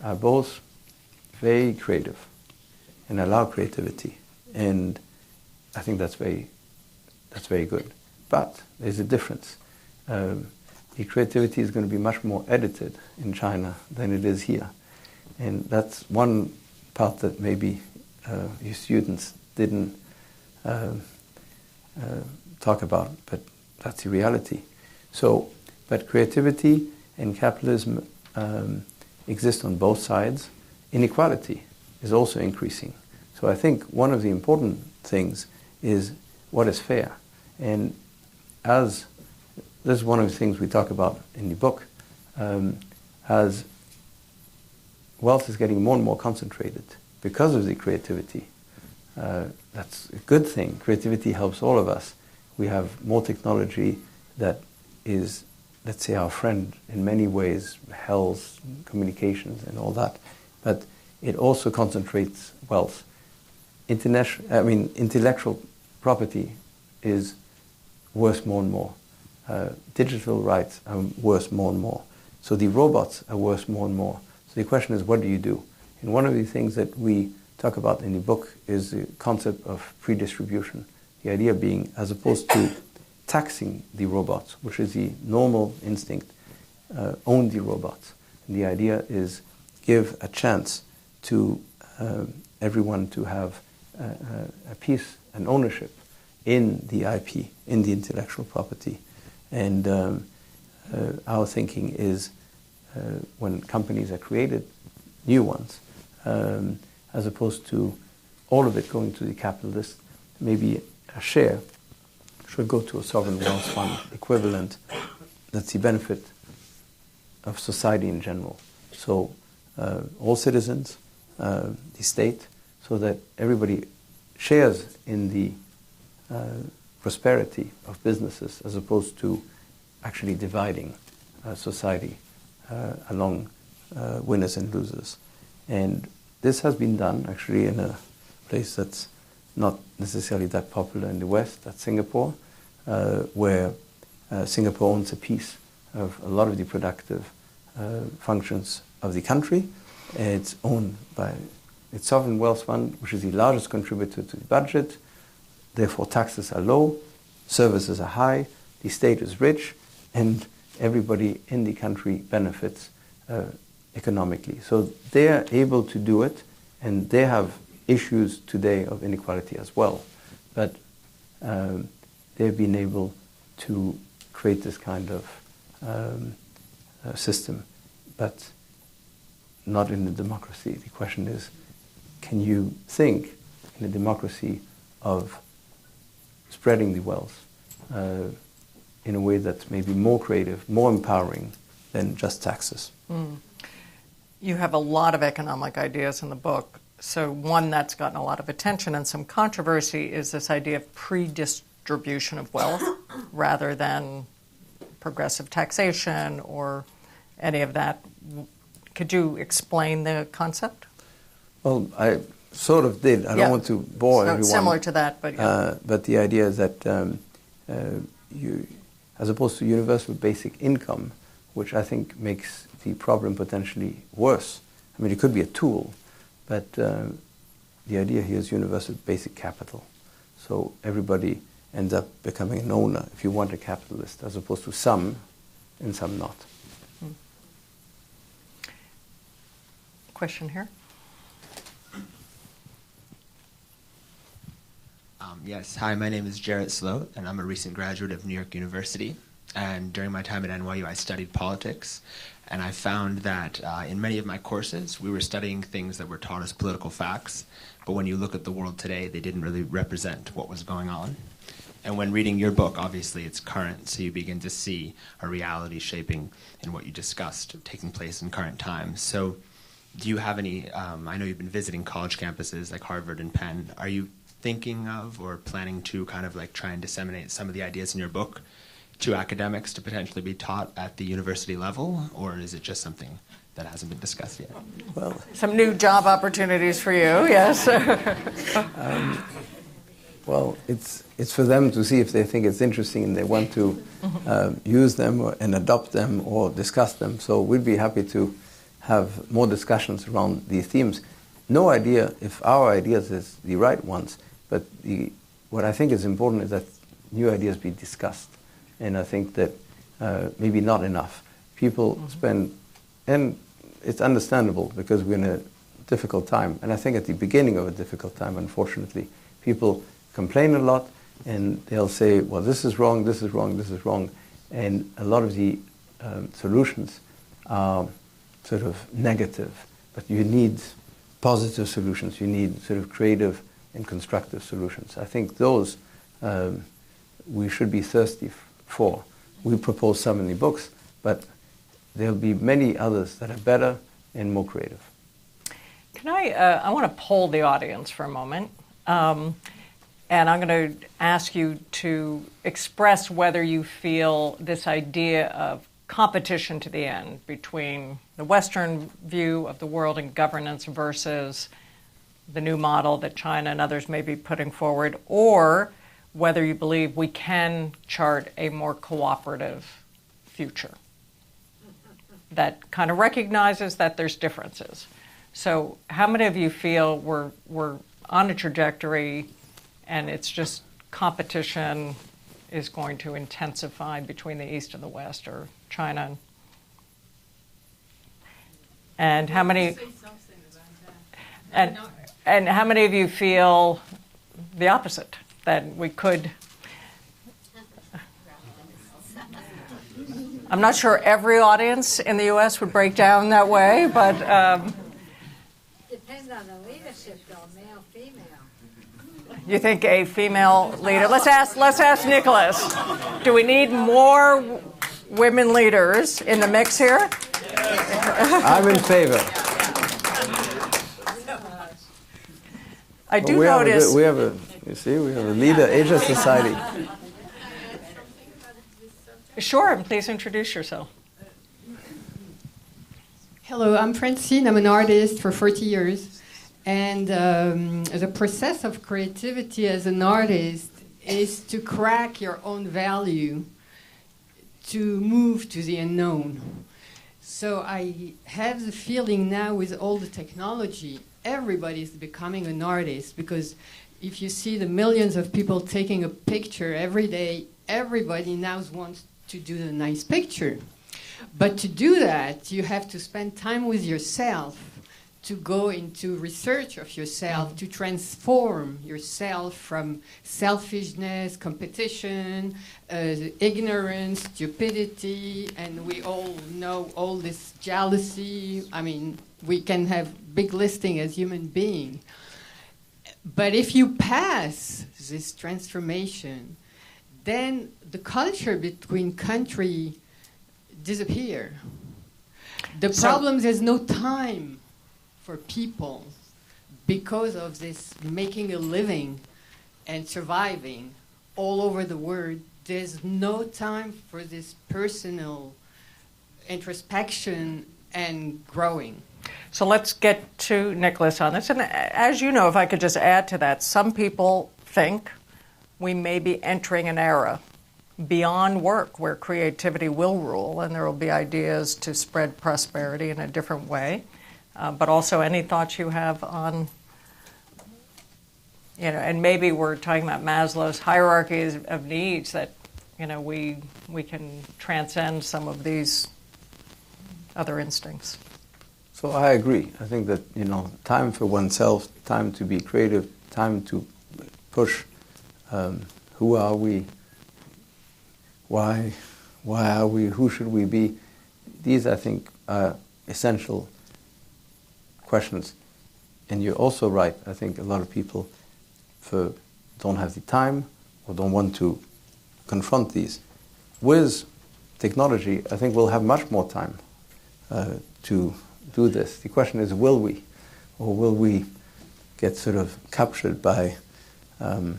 are both very creative and allow creativity, and I think that's very good. But there's a difference. The creativity is going to be much more edited in China than it is here, and that's one part that maybe your students didn't talk about, but that's the reality. So, but creativity and capitalism exist on both sides. Inequality is also increasing. So I think one of the important things is what is fair. And as this is one of the things we talk about in the book, as wealth is getting more and more concentrated because of the creativity. That's a good thing. Creativity helps all of us. We have more technology that is, let's say, our friend in many ways, health, communications, and all that. But it also concentrates wealth. Intellectual property is worth more and more. Digital rights are worth more and more. So the robots are worth more and more. So the question is, what do you do? And one of the things that we talk about in the book is the concept of pre-distribution. The idea being, as opposed to taxing the robots, which is the normal instinct, own the robots. And the idea is give a chance to everyone to have a piece, an ownership in the IP, in the intellectual property. And our thinking is when companies are created, new ones, as opposed to all of it going to the capitalist, maybe a share should go to a sovereign wealth fund equivalent. That's the benefit of society in general. So all citizens, the state, so that everybody shares in the prosperity of businesses as opposed to actually dividing society along winners and losers. And this has been done actually in a place that's not necessarily that popular in the West, that's Singapore, where Singapore owns a piece of a lot of the productive functions of the country. It's owned by its sovereign wealth fund, which is the largest contributor to the budget. Therefore, taxes are low, services are high, the state is rich, and everybody in the country benefits economically. So they're able to do it, and they have issues today of inequality as well. But they've been able to create this kind of system, but not in a democracy. The question is, can you think in a democracy of spreading the wealth in a way that's maybe more creative, more empowering than just taxes? Mm. You have a lot of economic ideas in the book. So one that's gotten a lot of attention and some controversy is this idea of pre-distribution of wealth rather than progressive taxation or any of that. Could you explain the concept? Well, I sort of did. I don't want to bore everyone. Similar to that, but yeah. But the idea is that you, as opposed to universal basic income, which I think makes the problem potentially worse. I mean, it could be a tool, but the idea here is universal basic capital. So everybody ends up becoming an owner, if you want, a capitalist, as opposed to some and some not. Question here. Yes, hi, my name is Jarrett Sloat, and I'm a recent graduate of New York University. And during my time at NYU, I studied politics, and I found that in many of my courses, we were studying things that were taught as political facts, but when you look at the world today, they didn't really represent what was going on. And when reading your book, obviously it's current, so you begin to see a reality shaping in what you discussed, taking place in current times. So do you have any, I know you've been visiting college campuses like Harvard and Penn, are you thinking of or planning to kind of like try and disseminate some of the ideas in your book to academics to potentially be taught at the university level, or is it just something that hasn't been discussed yet? Well, some new job opportunities for you, yes. Well, it's for them to see if they think it's interesting and they want to use them and adopt them or discuss them. So we'd be happy to have more discussions around these themes. No idea if our ideas is the right ones, but what I think is important is that new ideas be discussed. And I think that maybe not enough. People spend, and it's understandable because we're in a difficult time. And I think at the beginning of a difficult time, unfortunately, people complain a lot and they'll say, well, this is wrong, this is wrong, this is wrong. And a lot of the solutions are sort of negative. But you need positive solutions. You need sort of creative and constructive solutions. I think those we should be thirsty for. We propose some in the books, but there'll be many others that are better and more creative. Can I want to poll the audience for a moment. And I'm going to ask you to express whether you feel this idea of competition to the end between the Western view of the world and governance versus the new model that China and others may be putting forward, or whether you believe we can chart a more cooperative future that kind of recognizes that there's differences. So how many of you feel we're on a trajectory and it's just competition is going to intensify between the East and the West, or China? And how many? And how many of you feel the opposite, that we could? I'm not sure every audience in the U.S. would break down that way, but depends on the leadership, though, male, female. you think a female leader? Let's ask Nicholas. Do we need more women leaders in the mix here? I'm in favor. I do notice. We have a leader, Asia society. Sure, and please introduce yourself. Hello, I'm Francine. I'm an artist for 40 years. And the process of creativity as an artist is to crack your own value, to move to the unknown. So I have the feeling now with all the technology, everybody's becoming an artist, because if you see the millions of people taking a picture every day, everybody now wants to do the nice picture. But to do that, you have to spend time with yourself, to go into research of yourself, to transform yourself from selfishness, competition, ignorance, stupidity, and we all know all this jealousy. I mean, we can have big listing as human beings. But if you pass this transformation, then the culture between country disappear. The problem is there's no time for people because of this making a living and surviving all over the world. There's no time for this personal introspection and growing. So let's get to Nicholas on this. And as you know, if I could just add to that, some people think we may be entering an era beyond work where creativity will rule and there will be ideas to spread prosperity in a different way. But also any thoughts you have on, and maybe we're talking about Maslow's hierarchy of needs, that, we can transcend some of these other instincts. So I agree. I think that, time for oneself, time to be creative, time to push, who are we, why are we, who should we be? These, I think, are essential questions. And you're also right. I think a lot of people don't have the time or don't want to confront these. With technology, I think we'll have much more time to do this. The question is, will we? Or will we get sort of captured by, the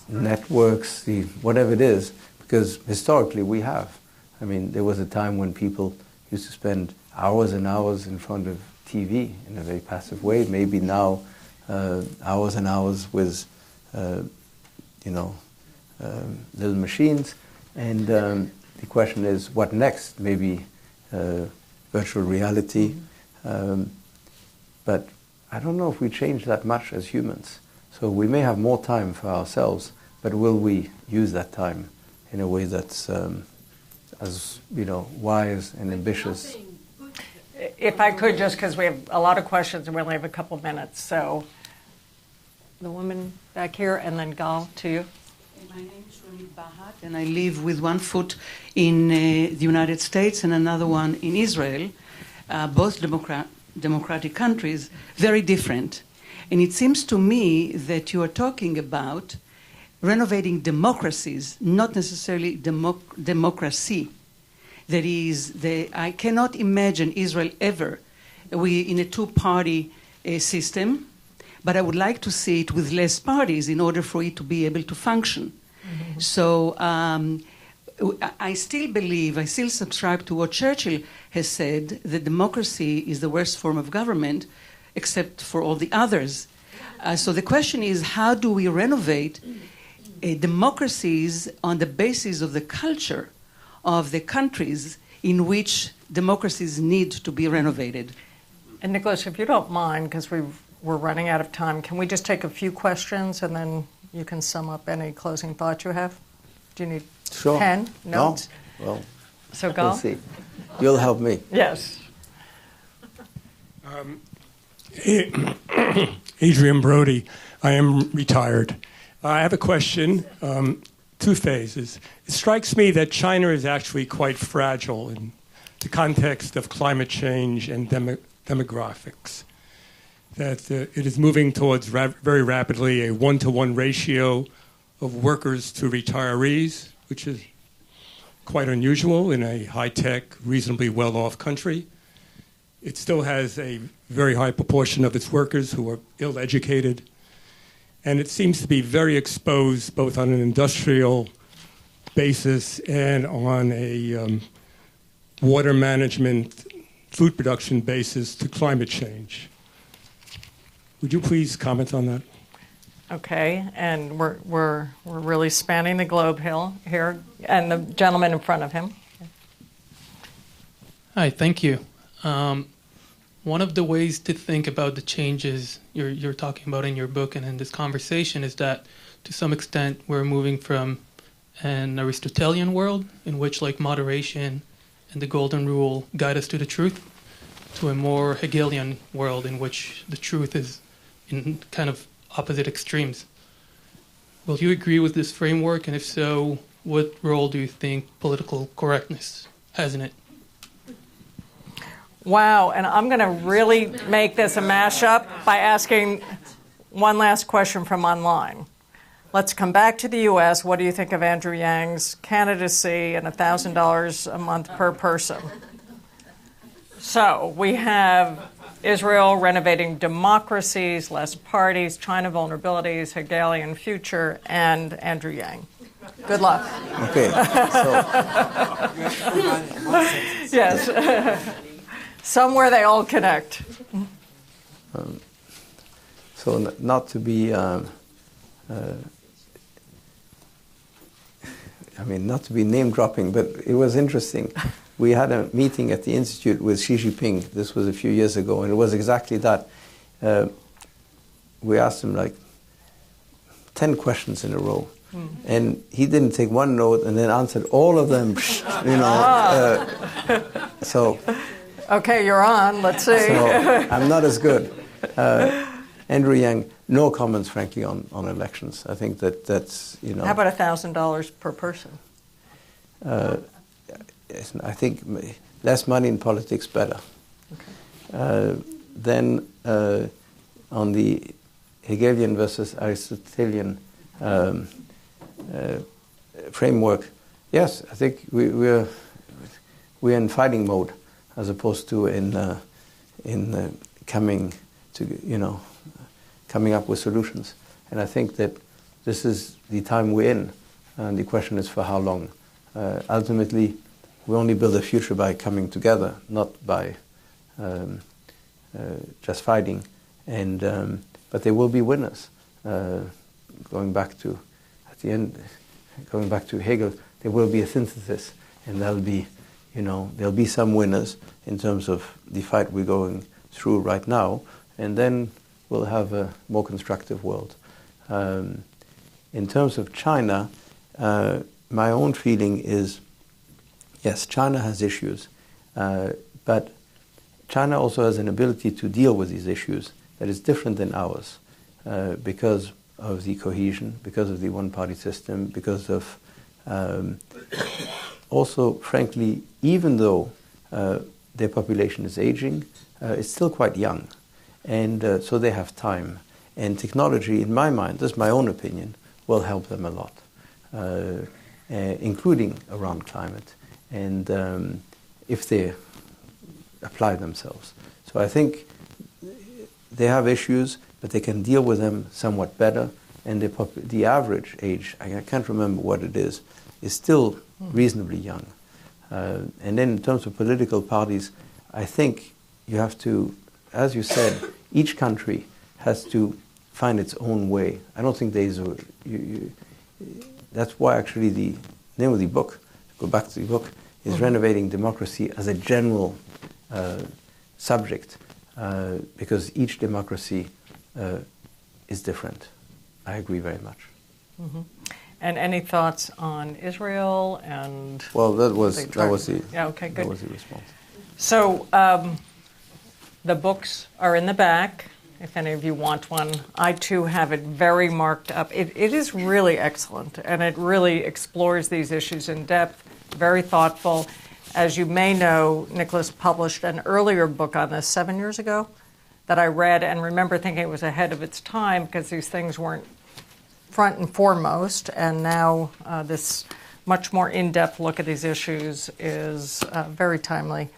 networks, the whatever it is? Because historically we have. I mean, there was a time when people used to spend hours and hours in front of TV in a very passive way. Maybe now, hours and hours with, little machines. And the question is, what next? Maybe virtual reality. But I don't know if we change that much as humans. So we may have more time for ourselves, but will we use that time in a way that's as wise and ambitious? If I could, just because we have a lot of questions and we only have a couple minutes. So the woman back here, and then Gal, to you. My name is Ronit Bahat, and I live with one foot in the United States and another one in Israel, both democratic countries, very different. And it seems to me that you are talking about renovating democracies, not necessarily democracy. That is, I cannot imagine Israel ever in a two-party system, but I would like to see it with less parties in order for it to be able to function. Mm-hmm. So I still subscribe to what Churchill has said, that democracy is the worst form of government, except for all the others. So the question is, how do we renovate democracies on the basis of the culture of the countries in which democracies need to be renovated? And Nicholas, if you don't mind, because we're running out of time, can we just take a few questions and then you can sum up any closing thoughts you have? Do you need Sure. pen, notes? No. Well, So We'll Gal? see. You'll help me. Yes. Adrian Brody. I am retired. I have a question, two phases. It strikes me that China is actually quite fragile in the context of climate change and demographics. That it is moving towards very rapidly a 1-to-1 ratio of workers to retirees, which is quite unusual in a high-tech, reasonably well-off country. It still has a very high proportion of its workers who are ill-educated, and it seems to be very exposed both on an industrial basis and on a water management, food production basis to climate change. Would you please comment on that? Okay, and we're really spanning the globe here, and the gentleman in front of him. Hi, thank you. One of the ways to think about the changes you're talking about in your book and in this conversation is that, to some extent, we're moving from an Aristotelian world in which, like, moderation and the golden rule guide us to the truth, to a more Hegelian world in which the truth is in kind of opposite extremes. Will you agree with this framework? And if so, what role do you think political correctness has in it? Wow, and I'm going to really make this a mashup by asking one last question from online. Let's come back to the U.S. What do you think of Andrew Yang's candidacy and $1,000 a month per person? So we have Israel renovating democracies, less parties, China vulnerabilities, Hegelian future, and Andrew Yang. Good luck. Okay. Yes. Somewhere they all connect. So not to be, not to be name dropping, but it was interesting. We had a meeting at the Institute with Xi Jinping. This was a few years ago, and it was exactly that. We asked him like 10 questions in a row. And he didn't take one note and then answered all of them, so... Okay, you're on. Let's see. So I'm not as good. Andrew Yang, no comments, frankly, on elections. I think that's, How about $1,000 per person? I think less money in politics, better. Okay. Then on the Hegelian versus Aristotelian framework, yes, I think we're in fighting mode, as opposed to in coming up with solutions. And I think that this is the time we're in, and the question is for how long. Ultimately, we only build a future by coming together, not by just fighting. And but there will be winners. Going back to Hegel, there will be a synthesis, and there'll be some winners in terms of the fight we're going through right now, and then we'll have a more constructive world. In terms of China, my own feeling is, yes, China has issues, but China also has an ability to deal with these issues that is different than ours, because of the cohesion, because of the one-party system, because of also, frankly, even though their population is aging, it's still quite young. And so they have time. And technology, in my mind, this is my own opinion, will help them a lot, including around climate, and if they apply themselves. So I think they have issues, but they can deal with them somewhat better. And the average age, I can't remember what it is still reasonably young. And then in terms of political parties, I think you have to, as you said, each country has to find its own way. I don't think there's that's why actually the name of the book, go back to the book, is Renovating Democracy as a general subject, because each democracy is different. I agree very much. Mm-hmm. And any thoughts on Israel and? Well, that was the yeah. Okay, good. That was the response. So the books are in the back. If any of you want one, I too have it very marked up. It is really excellent, and it really explores these issues in depth. Very thoughtful. As you may know, Nicolas published an earlier book on this 7 years ago that I read and remember thinking it was ahead of its time because these things weren't front and foremost, and now this much more in-depth look at these issues is very timely.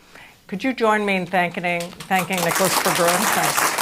Could you join me in thanking Nicolas Berggruen? Thanks.